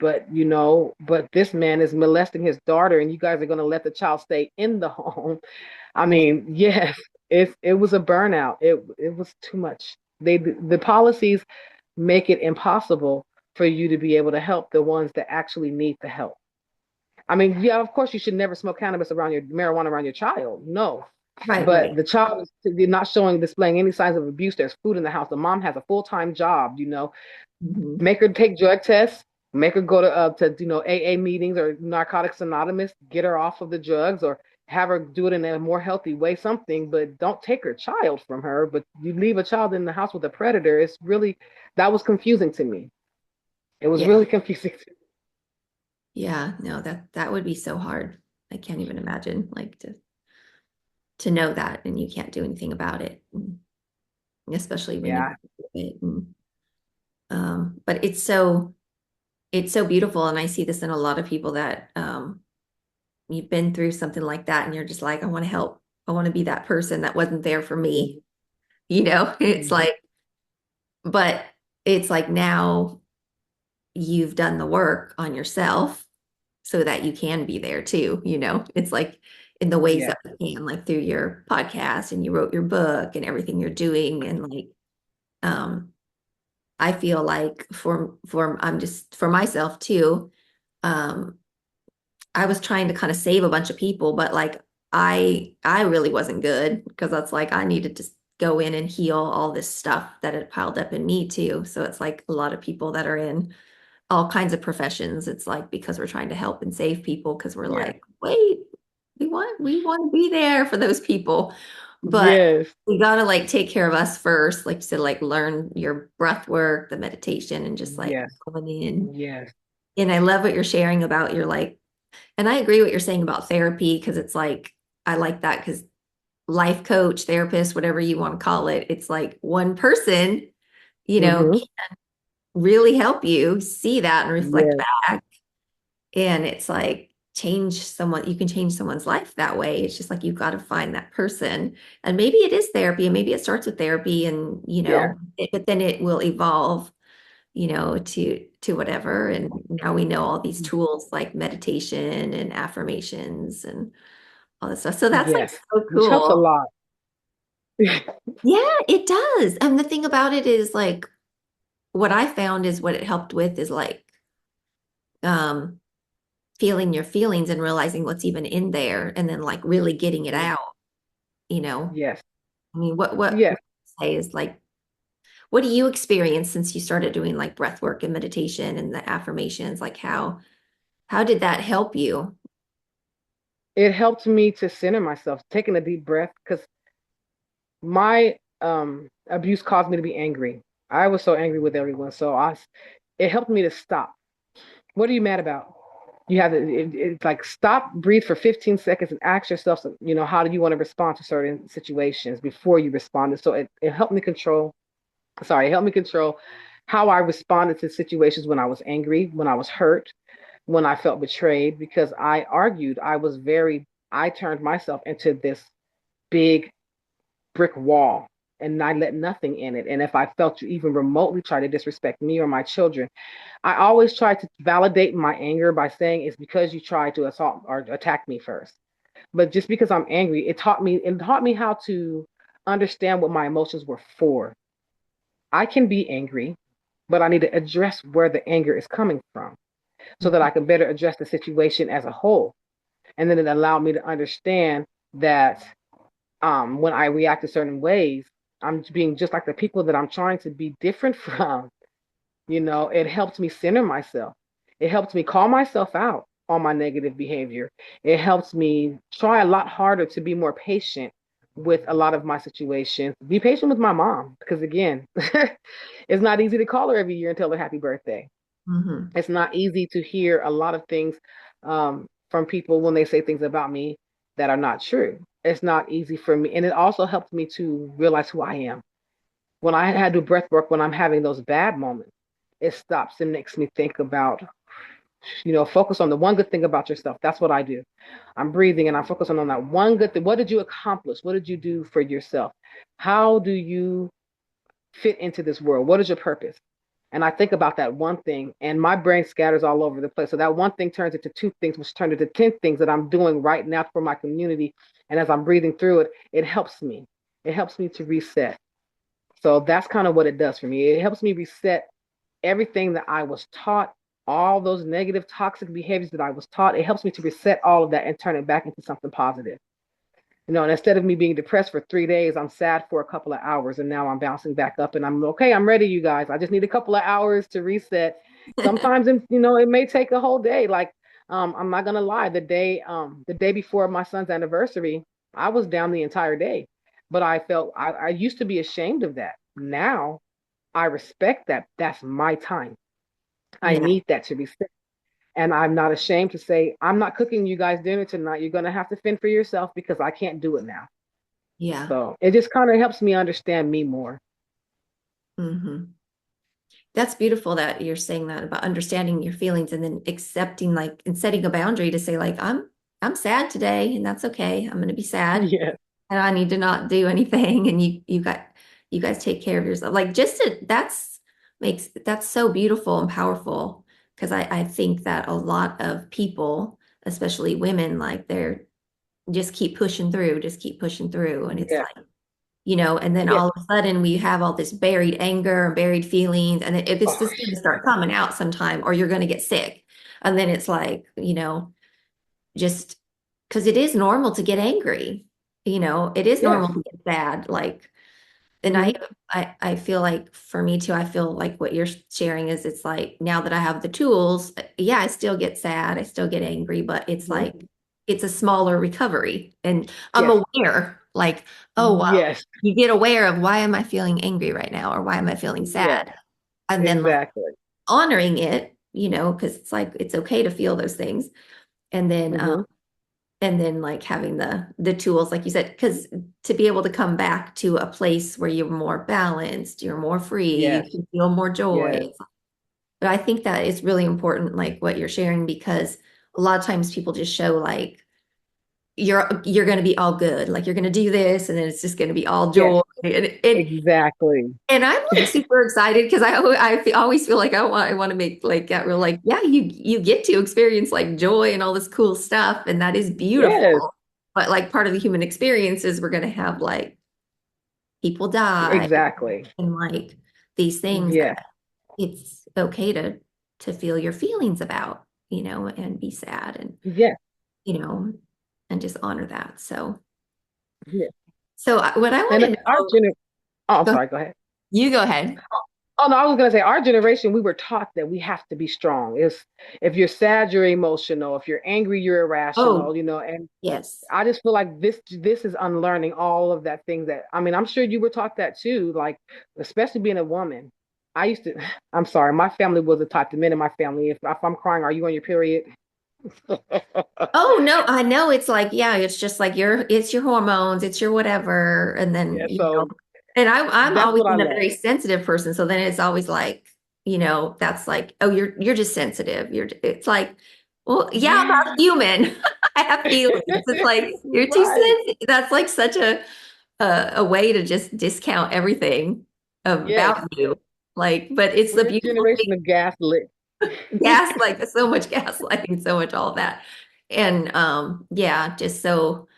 But this man is molesting his daughter, and you guys are going to let the child stay in the home. I yeah, mean, yes, it was a burnout. It was too much. The policies make it impossible for you to be able to help the ones that actually need the help. I mean, yeah, of course you should never smoke cannabis around your marijuana around your child. No. right, But right. the child is not showing, displaying any signs of abuse. There's food in the house. The mom has a full-time job. Mhm. Make her take drug tests, make her go to AA meetings or Narcotics Anonymous, get her off of the drugs, or have her do it in a more healthy way, something, but don't take her child from her. But you leave a child in the house with a predator. It's really, that was confusing to me. It was Yeah, really confusing. yeah. No, that would be so hard. I can't even imagine like to know that and you can't do anything about it, especially when you Yeah. it. But it's so beautiful, and I see this in a lot of people that you've been through something like that, and you're just like, I want to help. I want to be that person that wasn't there for me. Mhm. It's Mhm. like, but it's like now you've done the work on yourself so that you can be there too. It's like in the ways Yeah. that we can, like through your podcast and you wrote your book and everything you're doing. And like, um, I feel like I'm just for myself too. Um, I was trying to kind of save a bunch of people, but like I really wasn't good because that's like I needed to go in and heal all this stuff that had piled up in me too. So it's like a lot of people that are in all kinds of professions. It's like because we're trying to help and save people because we're Yeah. like, wait, we want to be there for those people. But Yes. we gotta like take care of us first, like to like learn your breath work, the meditation, and just like Yes. going in. Yes. And I love what you're sharing about your like, and I agree what you're saying about therapy because it's like I like that because life coach, therapist, whatever you want to call it, it's like one person, Hmm. can really help you see that and reflect Yes. back. And it's like you can change someone's life that way. It's just like you've got to find that person. And maybe it is therapy, and maybe it starts with therapy and Yeah. but then it will evolve, to whatever. And now we know all these tools like meditation and affirmations and all this stuff. So that's like Yes. so Which helps a cool. lot. Yeah, it does. And the thing about it is like what I found is what it helped with is like um feeling your feelings and realizing what's even in there and then like really getting it Mhm. out, you know. Yes. I mean, what Yes. would you say is like what do you experience since you started doing like breath work and meditation and the affirmations? Like how did that help you? It helped me to center myself, taking a deep breath, because my abuse caused me to be angry. I was so angry with everyone. It helped me to stop. What are you mad about? You have to, it's like stop, breathe for 15 seconds and ask yourself, how do you want to respond to certain situations before you respond? So it helped me control, it helped me control how I responded to situations when I was angry, when I was hurt, when I felt betrayed, because I argued. I turned myself into this big brick wall and I let nothing in it. And if I felt you even remotely try to disrespect me or my children, I always try to validate my anger by saying it's because you tried to assault or attack me first. But just because I'm angry, it taught me how to understand what my emotions were for. I can be angry, but I need to address where the anger is coming from so that I can better address the situation as a whole. And then it allowed me to understand that when I react in certain ways, I'm being just like the people that I'm trying to be different from. It helps me center myself. It helps me call myself out. on my negative behavior. It helps me try a lot harder to be more patient with a lot of my situations. Be patient with my mom because again, it's not easy to call her every year and tell her happy birthday. Hmm. It's not easy to hear a lot of things from people when they say things about me that are not true. It's not easy for me. And it also helps me to realize who I am. When I had to do breath work, when I'm having those bad moments, it stops and makes me think about, focus on the one good thing about yourself. That's what I do. I'm breathing and I'm focusing on that one good thing. What did you accomplish? What did you do for yourself? How do you fit into this world? What is your purpose? And I think about that one thing, and my brain scatters all over the place. So that one thing turns into two things, which turn into 10 things that I'm doing right now for my community. And as I'm breathing through it, it helps me. It helps me to reset. So that's kind of what it does for me. It helps me reset everything that I was taught, all those negative, toxic behaviors that I was taught. It helps me to reset all of that and turn it back into something positive. And instead of me being depressed for 3 days, I'm sad for a couple of hours, and now I'm bouncing back up, and I'm okay. I'm ready, you guys. I just need a couple of hours to reset. Sometimes, it may take a whole day. Like, I'm not gonna lie, the day before my son's anniversary, I was down the entire day, but I used to be ashamed of that. Now I respect that. That's my time. I Yeah, need that to reset. And I'm not ashamed to say, I'm not cooking you guys dinner tonight. You're going to have to fend for yourself because I can't do it now. yeah. So it just kind of helps me understand me more. Hmm. That's beautiful that you're saying that about understanding your feelings and then accepting like and setting a boundary to say like I'm sad today and that's okay. I'm going to be sad Yeah. and I need to not do anything and you guys take care of yourself. Like that's so beautiful and powerful because I think that a lot of people, especially women, like they're just keep pushing through, just keep pushing through and it's Yeah. like and then Yeah. all of a sudden we have all this buried anger and buried feelings, and it's Oh, just going to start coming out sometime, or you're going to get sick. And then it's like, just because it is normal to get angry, it is normal yes. to get sad. Like, and Hmm. I feel like for me too, I feel like what you're sharing is it's like now that I have the tools, yeah, I still get sad, I still get angry, but it's Hmm. like it's a smaller recovery. And I'm Yes. aware, like, oh wow, Yes. you get aware of why am I feeling angry right now or why am I feeling Yes. sad? And then like Exactly. honoring it, because it's like it's okay to feel those things. And then Hmm. like having the tools like you said because to be able to come back to a place where you're more balanced, you're more free, you Yes. can feel more joy. Yes. But I think that is really important like what you're sharing because a lot of times people just show like you're going to be all good, like you're going to do this and then it's just going to be all Yes. joy Exactly. and I'm like super excited because always feel like I want to make like get real like yeah you get to experience like joy and all this cool stuff and that is Yes. beautiful. But like part of the human experience is we're going to have like people die Exactly. and like these things Yes. that it's okay to feel your feelings about, and be sad and Yes. you know and just honor that. Yes. So what I want And to our know, gener oh, I'm go, sorry, go ahead. you go ahead. Oh no, I was gonna say our generation, we were taught that we have to be strong. If you're sad, you're emotional. If you're angry, you're Oh, irrational, and yes. I just feel like this is unlearning all of that things that I mean, I'm sure you were taught that too, like especially being a woman. I used to I'm sorry, my family was the type, the men in my family, if I'm crying, are you on your period? Oh no, I know it's like, yeah, it's just like it's your hormones, it's your whatever. And then, Yeah, so and I'm that's always what I been a learned. very sensitive person. So then it's always like, that's like, oh, you're just sensitive. It's like, well, yeah, I'm Yeah, not human. I have feelings. It's like you're too right. sensitive. That's like such a way to just discount everything Yes, about you. Like, but it's the we're a beautiful generation thing. of gaslit. Gaslight, so much gaslighting, so much all that. And yeah, just so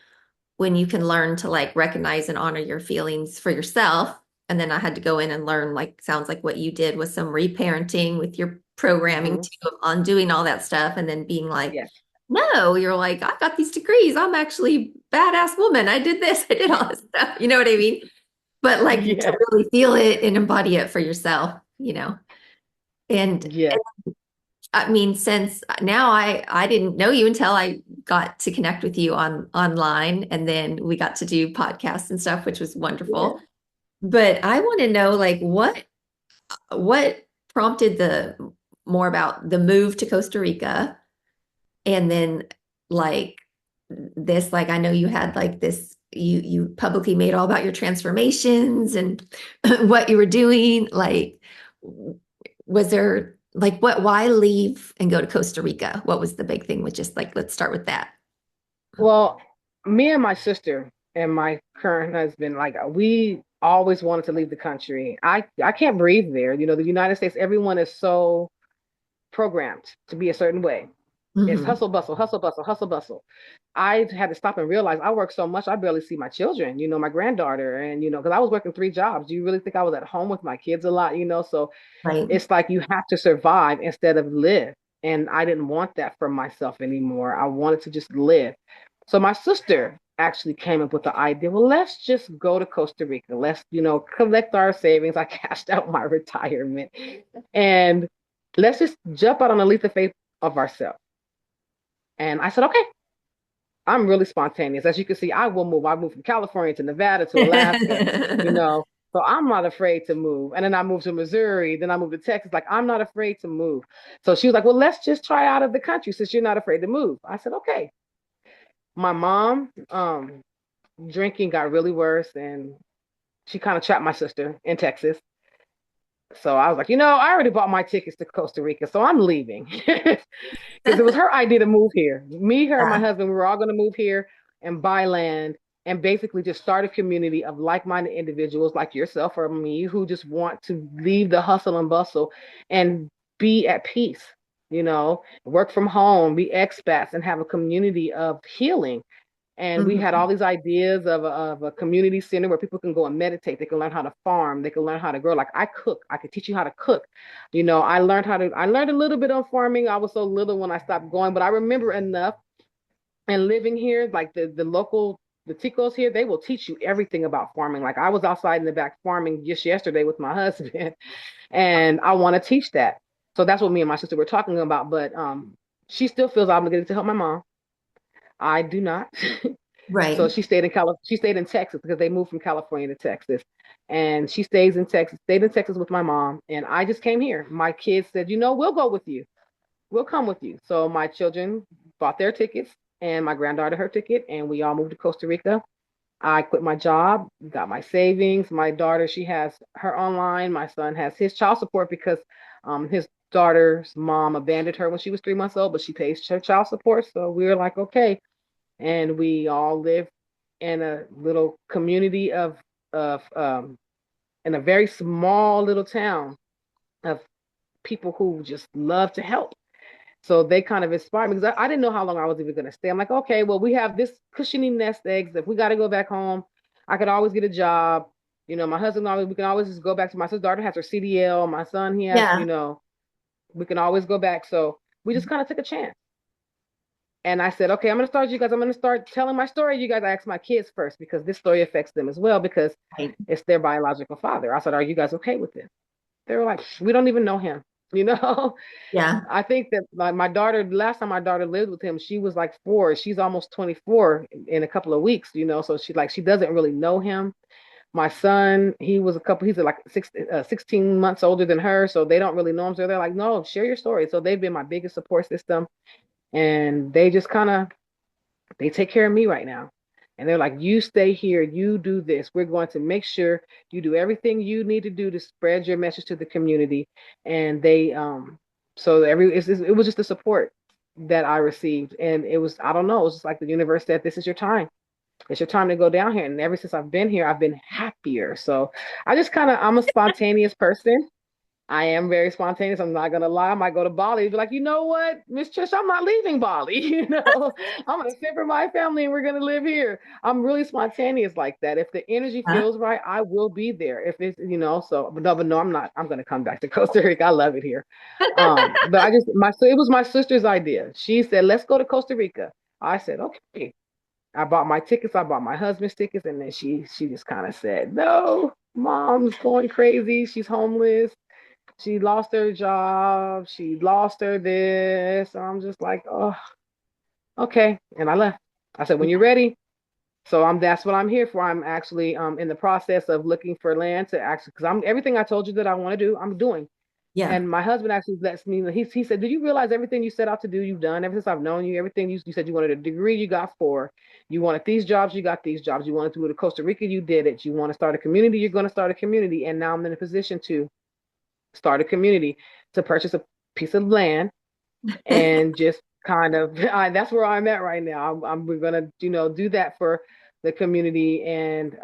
when you can learn to like recognize and honor your feelings for yourself. And then I had to go in and learn, like, sounds like what you did with some reparenting with your programming Hmm. too, on doing all that stuff. And then being like, Yes. no, you're like, I got these degrees. I'm actually a badass woman. I did this, I did all this stuff. You know what I mean? But like to Yes. really feel it and embody it for yourself, And Yes. I mean, since now I didn't know you until I got to connect with you online, and then we got to do podcasts and stuff, which was Yeah. wonderful. But I want to know like what prompted the more about the move to Costa Rica, and then like this, like I know you had like this, you publicly made all about your transformations and what you were doing. Like, was there like why leave and go to Costa Rica? What was the big thing with just like, let's start with that. Well, me and my sister and my current husband, like we always wanted to leave the country. I can't breathe there. You know, the United States, everyone is so programmed to be a certain way. It's Hmm. hustle bustle, hustle bustle, hustle bustle. I had to stop and realize I work so much I barely see my children, you know, my granddaughter, and because I was working 3 jobs. Do you really think I was at home with my kids a lot, you know? So Right. it's like you have to survive instead of live. And I didn't want that for myself anymore. I wanted to just live. So my sister actually came up with the idea, well, let's just go to Costa Rica. Let's, collect our savings. I cashed out my retirement and let's just jump out on a leap of faith of ourselves. And I said, okay, I'm really spontaneous. As you can see, I will move. I moved from California to Nevada to Alaska, you know. So I'm not afraid to move. And then I moved to Missouri. Then I moved to Texas. Like, I'm not afraid to move. So she was like, well, let's just try out of the country since you're not afraid to move. I said, okay. My mom, drinking got really worse and she kind of trapped my sister in Texas. So I was like, I already bought my tickets to Costa Rica, so I'm leaving. Because it was her idea to move here. Me, her, and my Yeah. husband, we were all going to move here and buy land and basically just start a community of like-minded individuals like yourself or me who just want to leave the hustle and bustle and be at peace, work from home, be expats and have a community of healing. And we had all Mhm. these ideas of a community center where people can go and meditate. They can learn how to farm. They can learn how to grow. Like I cook. I could teach you how to cook. I learned a little bit on farming. I was so little when I stopped going, but I remember enough. And living here, like the local, the Ticos here, they will teach you everything about farming. Like I was outside in the back farming just yesterday with my husband, and I want to teach that. So that's what me and my sister were talking about. But she still feels obligated to help my mom. I do not. So Right. she stayed in Texas because they moved from California to Texas. And she stays in Texas, stayed in Texas with my mom. And I just came here. My kids said, we'll go with you. We'll come with you. So my children bought their tickets and my granddaughter her ticket, and we all moved to Costa Rica. I quit my job, got my savings. My daughter, she has her online. My son has his child support because his daughter's mom abandoned her when she was 3 months old, but she pays her child support. So we were like, okay, and we all live in a little community of in a very small little town of people who just love to help. So they kind of inspired me because I didn't know how long I was even going to stay. I'm like, okay, well, we have this cushiony nest eggs. If we got to go back home, I could always get a job. My husband always, we can always just go back to my sister's daughter has her CDL. My son, he has, Yeah. we can always go back. So we just kind of took a chance. And I said, okay, I'm going to start you guys. I'm going to start telling my story. You guys, I asked my kids first because this story affects them as well because Right. it's their biological father. I said, are you guys okay with this? They were like, we don't even know him. You know, Yeah. I think that my daughter, last time my daughter lived with him, she was like 4. She's almost 24 in a couple of weeks, so she doesn't really know him. My son, he's like 16 months older than her. So they don't really know him. So they're like, no, share your story. So they've been my biggest support system. And they just they take care of me right now. And they're like, you stay here, you do this. We're going to make sure you do everything you need to do to spread your message to the community. And it was just the support that I received. And it was, I don't know, it was just like the universe said, this is your time. It's your time to go down here. And ever since I've been here, I've been happier. So I'm a spontaneous person. I am very spontaneous. I'm not gonna lie. I might go to Bali and be like, you know what, Miss Trish, I'm not leaving Bali. I'm gonna send for my family and we're gonna live here. I'm really spontaneous like that. If the energy Huh? feels right, I will be there. If it's, but no, I'm not. I'm gonna come back to Costa Rica. I love it here. But so it was my sister's idea. She said, let's go to Costa Rica. I said, okay. I bought my tickets. I bought my husband's tickets, and then she just kind of said, no, mom's going crazy. She's homeless. She lost her job. She lost her this. I'm just like, oh, okay. And I left. I said, when you're ready. So that's what I'm here for. I'm actually in the process of looking for land to actually, because I'm everything I told you that I want to do, I'm doing. Yeah. And my husband actually lets me, he said, "Did you realize everything you set out to do, you've done ever since I've known you? Everything you said you wanted a degree, you got four. You wanted these jobs, you got these jobs. You wanted to go to Costa Rica, you did it. You want to start a community, you're going to start a community. And now I'm in a position to start a community, to purchase a piece of land and just kind of that's where I'm at right now. We're gonna do that for the community and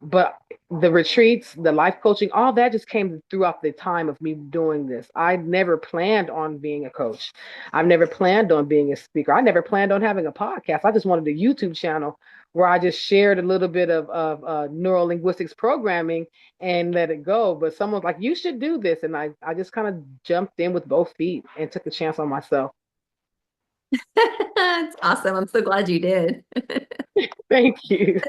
but the retreats, the life coaching, all that just came throughout the time of me doing this. I never planned on being a coach. I've never planned on being a speaker. I never planned on having a podcast. I just wanted a YouTube channel where I just shared a little bit of neuro linguistics programming and let it go. But someone's like, you should do this. And I just kind of jumped in with both feet and took a chance on myself. It's awesome. I'm so glad you did. Thank you.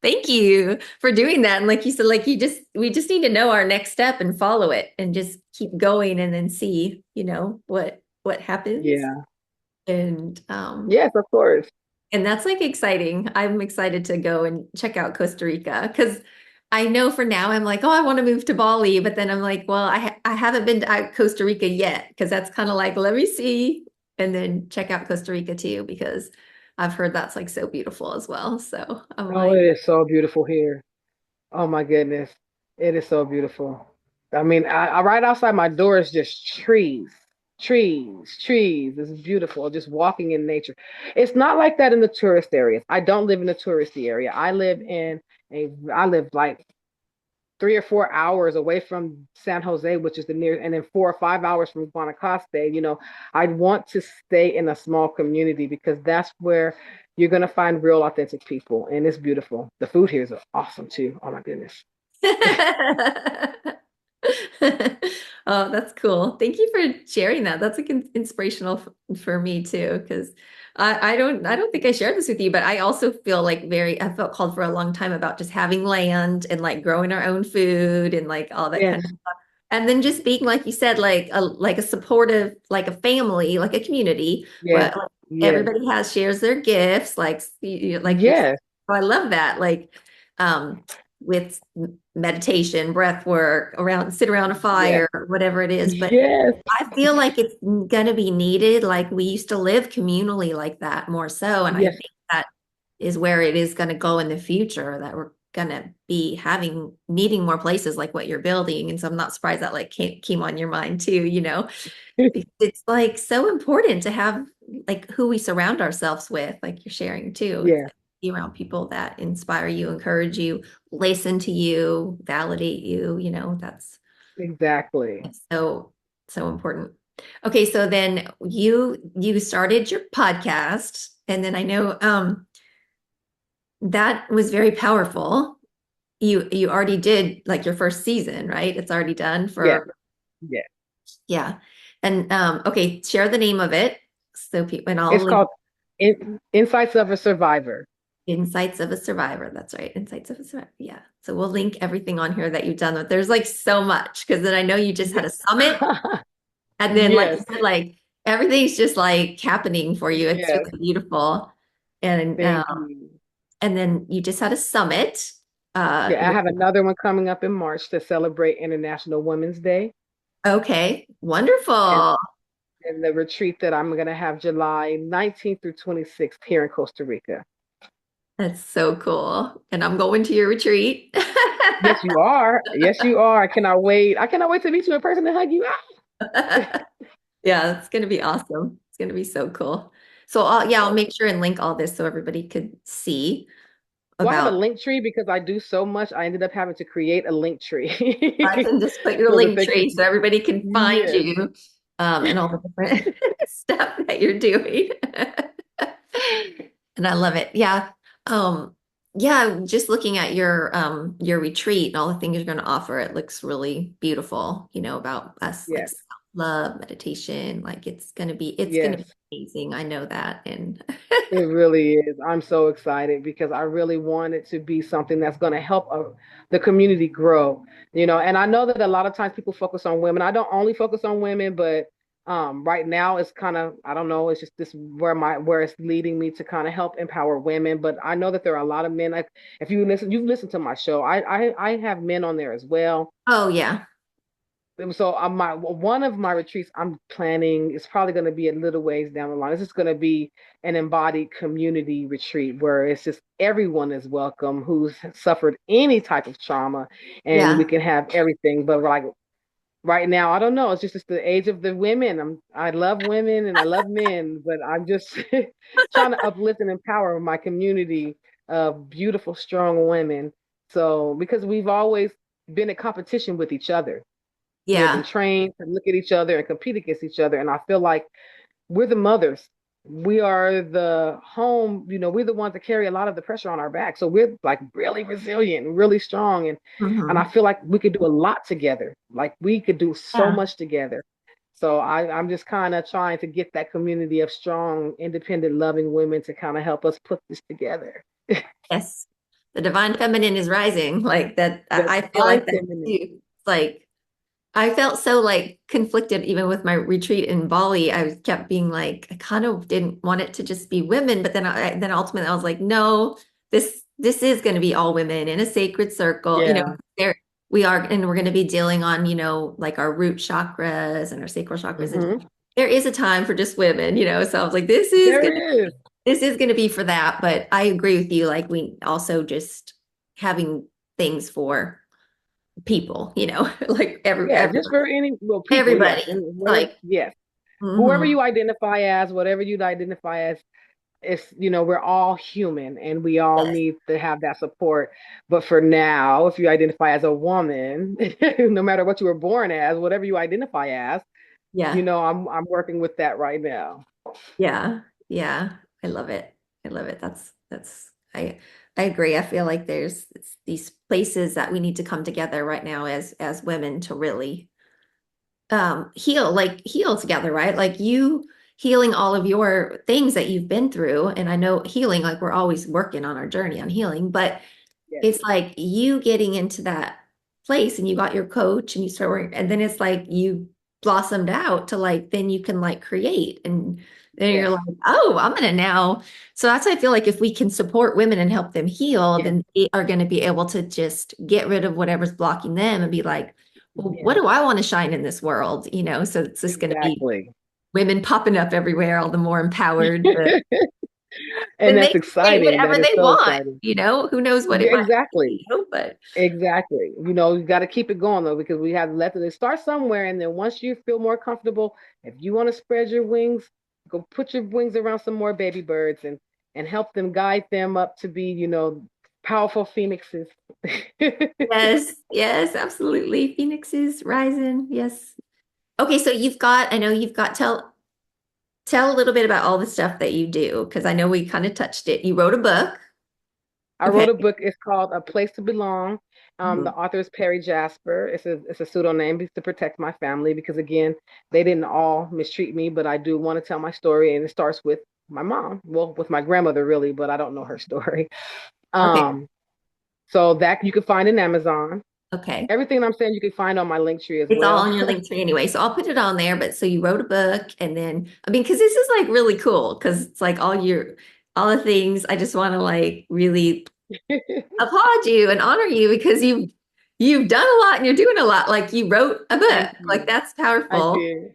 Thank you for doing that. And like you said, like we just need to know our next step and follow it and just keep going and then see, what happens. Yeah. And Yes, of course. that's like exciting. I'm excited to go and check out Costa Rica because I know for now I'm like, oh, I want to move to Bali, but then I'm like, well, I haven't been to Costa Rica yet because that's kind of like, let me see, and then check out Costa Rica too because I've heard that's like so beautiful as well. So I'm Oh, like, it is so beautiful here. Oh my goodness. It is so beautiful. I mean, right outside my door is just trees, trees, trees. It's beautiful. Just walking in nature. It's not like that in the tourist areas. I don't live in a touristy area. I live like 3 or 4 hours away from San Jose, which is the near, and then 4 or 5 hours from Guanacaste. I want to stay in a small community because that's where you're going to find real, authentic people. And it's beautiful. The food here is awesome too. Oh my goodness. oh, that's cool. Thank you for sharing that. That's like inspirational for me too, because I don't think I shared this with you, but I also feel like I felt called for a long time about just having land and like growing our own food and like all that kind Yes, of stuff. And then just being, like you said, like a supportive, like a family, like a community, yes, where like, yes, everybody shares their gifts, like like you're. yes, So I love that. Like with meditation, breath work, sit around a yes, fire, whatever it is. But yes, I feel like it's going to be needed. Like we used to live communally like that more so. And I yes, think that is where it is going to go in the future, that we're going to be needing more places like what you're building. And so I'm not surprised that like came on your mind too, because it's like so important to have like who we surround ourselves with, like you're sharing too. It's yes, like be around people that inspire you, encourage you, listen to you, validate you, exactly. that's so important. Okay, so then you started your podcast, and then I know that was very powerful. You already did like your first season, right? It's already done Yes, for. yes. Yeah. And okay, share the name of it so people, and I'll It's link called Insights of a Survivor. Insights of a Survivor. That's right. Insights of a Survivor. Yeah. So we'll link everything on here that you've done. But there's like so much because then I know you just had Yes. a summit, and then like you Yes, said, like everything's just like happening for you. It's yes. really beautiful. And Thank you. and then you just had a summit. Yeah, I have another one coming up in March to celebrate International Women's Day. Okay, And wonderful. and the retreat that I'm going to have July 19th through 26th here in Costa Rica. That's so cool. And I'm going to your retreat. Yes, you are. Yes, you are. I cannot wait. I cannot wait to meet you in person and hug you. Yeah, it's going to be awesome. It's going to be so cool. So I'll make sure and link all this so everybody could see Well, I have a about. link tree because I do so much. I ended up having to create a link I tree can just put your so that link they could. tree so everybody can find Yes, you and all the different stuff that you're doing. And I love it. Yeah. Yeah, just looking at your retreat and all the things you're going to offer, it looks really beautiful, about us like yes, love meditation. Like it's gonna be Yes. amazing. I know that. And It really is. I'm so excited because I really want it to be something that's going to help the community grow, And I know that a lot of times people focus on women. I don't only focus on women, but right now it's kind of, I don't know, it's just this where it's leading me to kind of help empower women. But I know that there are a lot of men. Like if you've listened to my show. I have men on there as well. oh yeah. So my one of my retreats I'm planning is probably going to be a little ways down the line. It's just going to be an embodied community retreat where it's just everyone is welcome who's suffered any type of trauma, and we Yeah. can have everything. But like right now, I don't know. It's just the age of the women. I love women and I love men, but I'm just trying to uplift and empower my community of beautiful, strong women. So because we've always been in competition with each other, we have been Yeah. trained to look at each other and compete against each other. And I feel like we're the mothers. We are the home, we're the ones that carry a lot of the pressure on our back. So we're like really resilient and really strong. And I Hmm. feel like we could do a lot together. Like we could do so Yeah. much together. So I'm just kind of trying to get that community of strong, independent, loving women to kind of help us put this together. Yes. The divine feminine is rising. Like that. The I feel divine like that feminine. too. It's like I felt so like conflicted even with my retreat in Bali. I kept being like, I kind of didn't want it to just be women, but then ultimately I was like, no, this is going to be all women in a sacred circle. Yeah. There we are, and we're going to be dealing on, like our root chakras and our sacral chakras. And Hmm. there is a time for just women. So I was like, There is. this is gonna be for that. But I agree with you. Like we also just having things for people, like Yeah, just for any well people, yes. everybody. And whatever, Like, yes. Whoever mhm. you identify as, whatever you identify as, we're all human and we all Yes, need to have that support. But for now, if you identify as a woman, no matter what you were born as, whatever you identify as, yeah, I'm working with that right now. yeah, yeah. I love it. I love it. I agree. I feel like there's these places that we need to come together right now as women to really heal together, right? Like you healing all of your things that you've been through. And I know healing, like we're always working on our journey on healing, but Yes, it's like you getting into that place and you got your coach and you start working, and then it's like you blossomed out to like then you can like create, and then you're yes, like, oh, I'm gonna now. So that's why I feel like if we can support women and help them heal, yes, then they are going to be able to just get rid of whatever's blocking them and be like, well, what yes, do I want to shine in this world? So it's just going to be exactly. women popping up everywhere, all the more empowered. And Then they that's can say exciting. That whatever is they so want, exciting. who knows what Yeah, it might exactly. be, but Exactly. You got to keep it going though, because we have to let it start somewhere. And then once you feel more comfortable, if you want to spread your wings, go put your wings around some more baby birds and help them guide them up to be, powerful phoenixes. yes, yes, absolutely. Phoenix is rising. Yes. Okay, so I know you've got, tell a little bit about all the stuff that you do, because I know we kind of touched it. You wrote a book. I Okay. wrote a book. It's called A Place to Belong. The Mhm. author is Perry Jasper. It's a pseudonym to protect my family because again, they didn't all mistreat me, but I do want to tell my story, and it starts with my mom. Well, with my grandmother really, but I don't know her story. Okay. Um, so that you can find in Amazon. Okay. Everything I'm saying you can find on my link tree as It's all well. on your link tree anyway. So I'll put it on there. But so you wrote a book, and then I mean, because this is like really cool because it's like all the things. I just want to like really applaud you and honor you because you've done a lot and you're doing a lot. Like you wrote a book. Thank Like you. that's I powerful. did.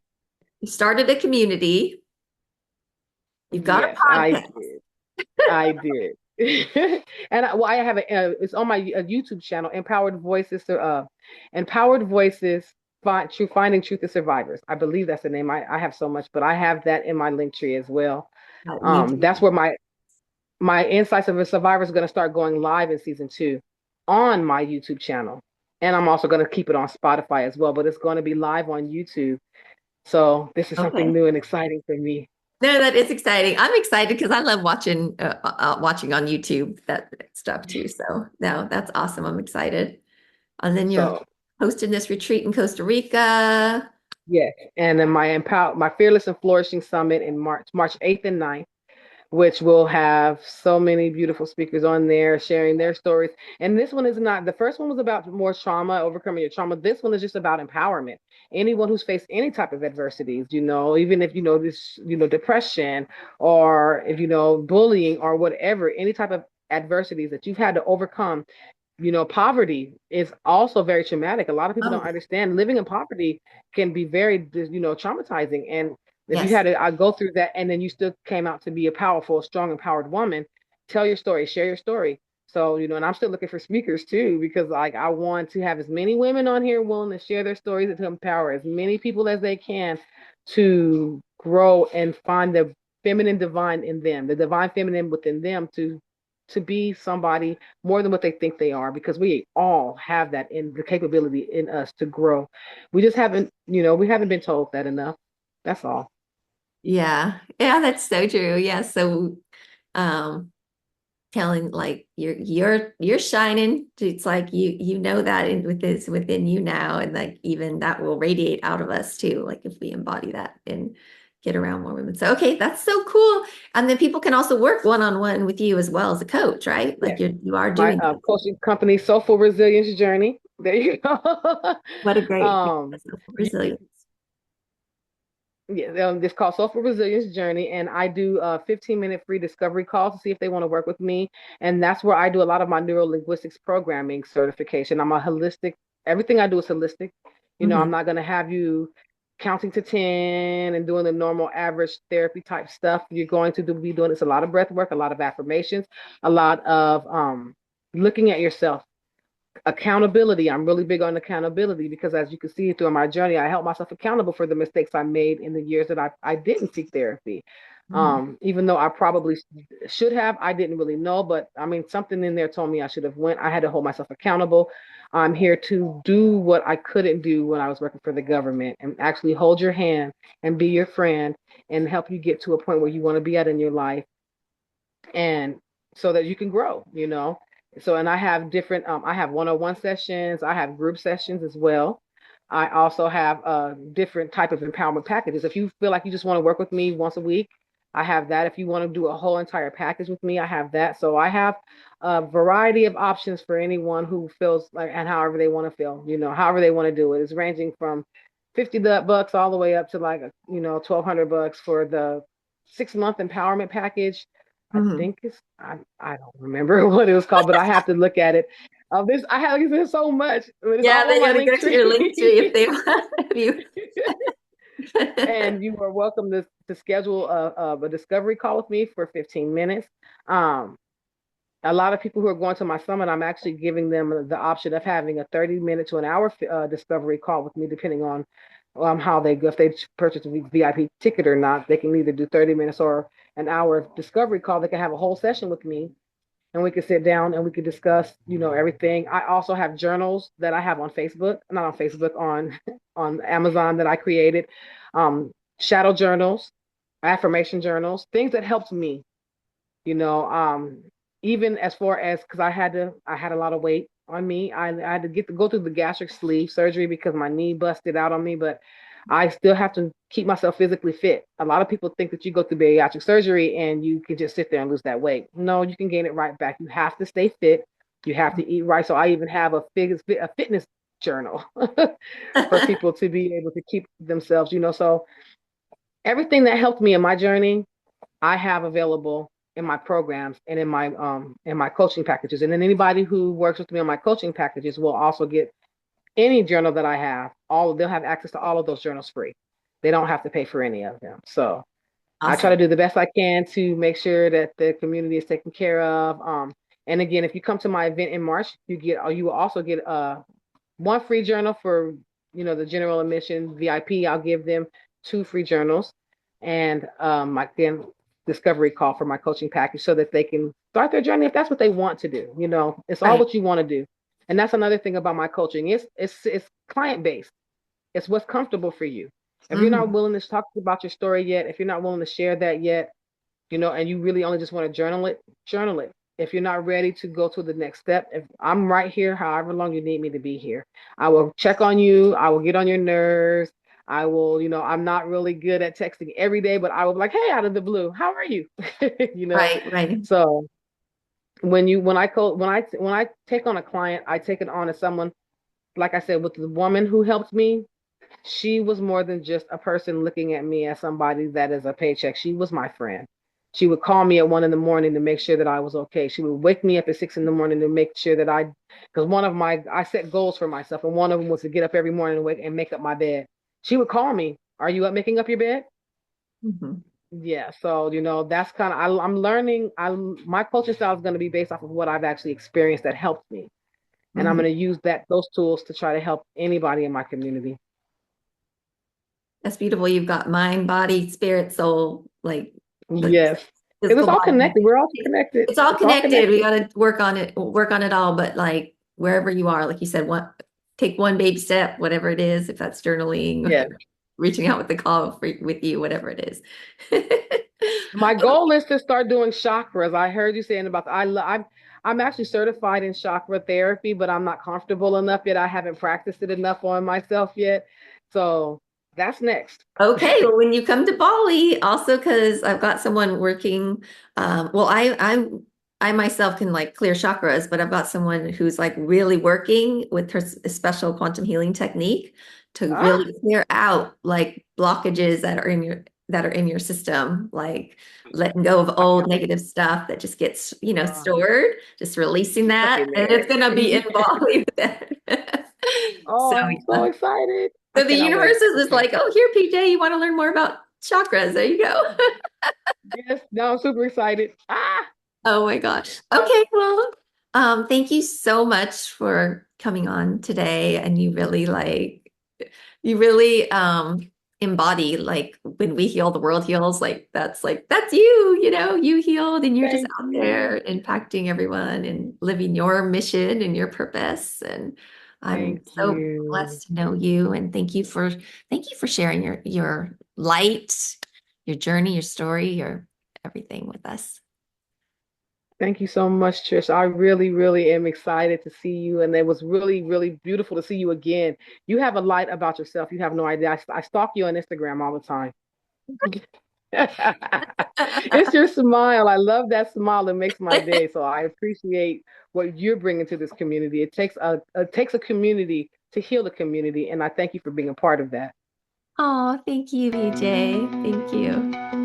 You started a community. You've got Yes, a I podcast. did. I did. And I have it's on my YouTube channel, Empowered Voices, Finding Truth to Survivors. I believe that's the name. I have so much, but I have that in my link tree as well. You do. That's where my Insights of a Survivor is going to start going live in season 2 on my YouTube channel. And I'm also going to keep it on Spotify as well, but it's going to be live on YouTube. So this is something Okay. new and exciting for me. No, that is exciting. I'm excited because I love watching on YouTube that stuff too. So no, that's awesome. I'm excited. And then you're So hosting this retreat in Costa Rica. Yes. And then my Fearless and Flourishing Summit in March 8th and 9th, which will have so many beautiful speakers on there sharing their stories. And this one is not, the first one was about more trauma, overcoming your trauma. This one is just about empowerment. Anyone who's faced any type of adversities, even if this, depression, or if bullying or whatever, any type of adversities that you've had to overcome. Poverty is also very traumatic. A lot of people Oh, don't understand living in poverty can be very, traumatizing. And if you yes. had to go through that and then you still came out to be a powerful, strong, empowered woman, tell your story, share your story. So, and I'm still looking for speakers too, because like I want to have as many women on here willing to share their stories and to empower as many people as they can to grow and find the feminine divine in them, the divine feminine within them to be somebody more than what they think they are, because we all have that in the capability in us to grow. We just haven't, we haven't been told that enough. That's all. Yeah. Yeah, that's so true. Yeah. So, um, telling like you're shining. It's like you know that with this within you now, and like even that will radiate out of us too. Like if we embody that and get around more women. So okay, that's so cool. And then people can also work one-on-one with you as well as a coach, right? Like Yes. you are My doing that. coaching company, Soulful Resilience Journey. There you go. What a great um, you can, resilience. yeah, it's called Soulful Resilience Journey, and I do a 15-minute free discovery call to see if they want to work with me. And that's where I do a lot of my neuro linguistics programming certification. I'm a holistic, everything I do is holistic. I'm Hmm. not going to have you counting to 10 and doing the normal average therapy type stuff. You're going to be doing this a lot of breath work, a lot of affirmations, a lot of looking at yourself. Accountability. I'm really big on accountability because, as you can see through my journey, I held myself accountable for the mistakes I made in the years that I didn't seek therapy. Hmm. Even though I probably should have, I didn't really know, but I mean, something in there told me I should have went. I had to hold myself accountable. I'm here to do what I couldn't do when I was working for the government, and actually hold your hand and be your friend and help you get to a point where you want to be at in your life, and so that you can grow. So, and I have different I have one-on-one sessions, I have group sessions as well. I also have different type of empowerment packages. If you feel like you just want to work with me once a week, I have that. If you want to do a whole entire package with me, I have that. So I have a variety of options for anyone who feels like, and however they want to feel, however they want to do it. It's ranging from $50 all the way up to like $1,200 for the 6-month empowerment package. I Hmm. think I don't remember what it was called, but I have to look at it. This I have there's so much, but it's Yeah, all on they my gotta link go to your link tree if tree. they want if you. And you are welcome to schedule a discovery call with me for 15 minutes. Um, a lot of people who are going to my summit, I'm actually giving them the option of having a 30-minute to an hour discovery call with me, depending on how they go. If they purchase a VIP ticket or not, they can either do 30 minutes or an hour discovery call. They can have a whole session with me, and we could sit down and we could discuss, everything. I also have journals that I have on Facebook, not on Facebook, on on Amazon that I created. Shadow journals, affirmation journals, things that helped me, you know, even as far as, because I had a lot of weight on me. I had to go through the gastric sleeve surgery because my knee busted out on me, but I still have to keep myself physically fit. A lot of people think that you go through bariatric surgery and you can just sit there and lose that weight. No, you can gain it right back. You have to stay fit. You have to eat right. So I even have a fitness journal for people to be able to keep themselves, So everything that helped me in my journey, I have available in my programs and in my coaching packages. And then anybody who works with me on my coaching packages will also get any journal that I have. They'll have access to all of those journals free. They don't have to pay for any of them. So I try to Awesome. do the best I can to make sure that the community is taken care of. And again, if you come to my event in March, you will also get one free journal for the general admission VIP. I'll give them two free journals, and my then discovery call for my coaching package so that they can start their journey if that's what they want to do. It's all Right. what you want to do, and that's another thing about my coaching. It's client based. It's what's comfortable for you. If you're not Hmm. willing to talk about your story yet, if you're not willing to share that yet, and you really only just want to journal it. If you're not ready to go to the next step, if I'm right here, however long you need me to be here, I will check on you. I will get on your nerves. I will, I'm not really good at texting every day, but I will be like, hey, out of the blue, how are you? You know, Right, right. so when I take on a client, I take it on as someone, like I said, with the woman who helped me. She was more than just a person looking at me as somebody that is a paycheck. She was my friend. She would call me at 1 in the morning to make sure that I was okay. She would wake me up at 6 in the morning to make sure that because I set goals for myself, and one of them was to get up every morning and wake and make up my bed. She would call me, "Are you up making up your bed?" Mhm. Yeah. So that's kind of I'm learning. My coaching style is going to be based off of what I've actually experienced that helped me, and I'm Mhm. going to use those tools to try to help anybody in my community. That's beautiful. You've got mind, body, spirit, soul, like the Yes. Because it's physical all body. connected. We're all connected. It's all It's all connected. We connected. got to work on it all. But like wherever you are, like you said, take one baby step, whatever it is, if that's journaling Yeah. or reaching out with the call with you, whatever it is. My goal is to start doing chakras. I heard you saying about I'm actually certified in chakra therapy, but I'm not comfortable enough yet. I haven't practiced it enough on myself yet. So that's next. Okay, well, when you come to Bali, also because I've got someone working, well, I myself can like clear chakras, but I've got someone who's like really working with her special quantum healing technique to Ah, really clear out like blockages that are in your system, like letting go of I old can't wait. negative stuff that just gets, Ah, stored, just releasing stuck that, in and it's there. gonna be in Bali with that. So Oh, I'm so yeah. excited. I So the cannot universe wait. is just Okay. like, oh, here, PJ, you want to learn more about chakras? There you go. Yes, now I'm super excited. Ah, Oh my gosh. uh, Okay, well, thank you so much for coming on today. And you really embody like when we heal, the world heals. That's you, you healed and you're just thank out you. there impacting everyone and living your mission and your purpose. And I'm Thank so you. blessed to know you. And thank you for sharing your light, your journey, your story, your everything with us. Thank you so much, Trish. I really, really am excited to see you. And it was really, really beautiful to see you again. You have a light about yourself. You have no idea. I stalk you on Instagram all the time. It's your smile. I love that smile. It makes my day. So I appreciate what you're bringing to this community. It takes a community to heal the community. And I thank you for being a part of that. Oh, thank you, BJ. Thank you.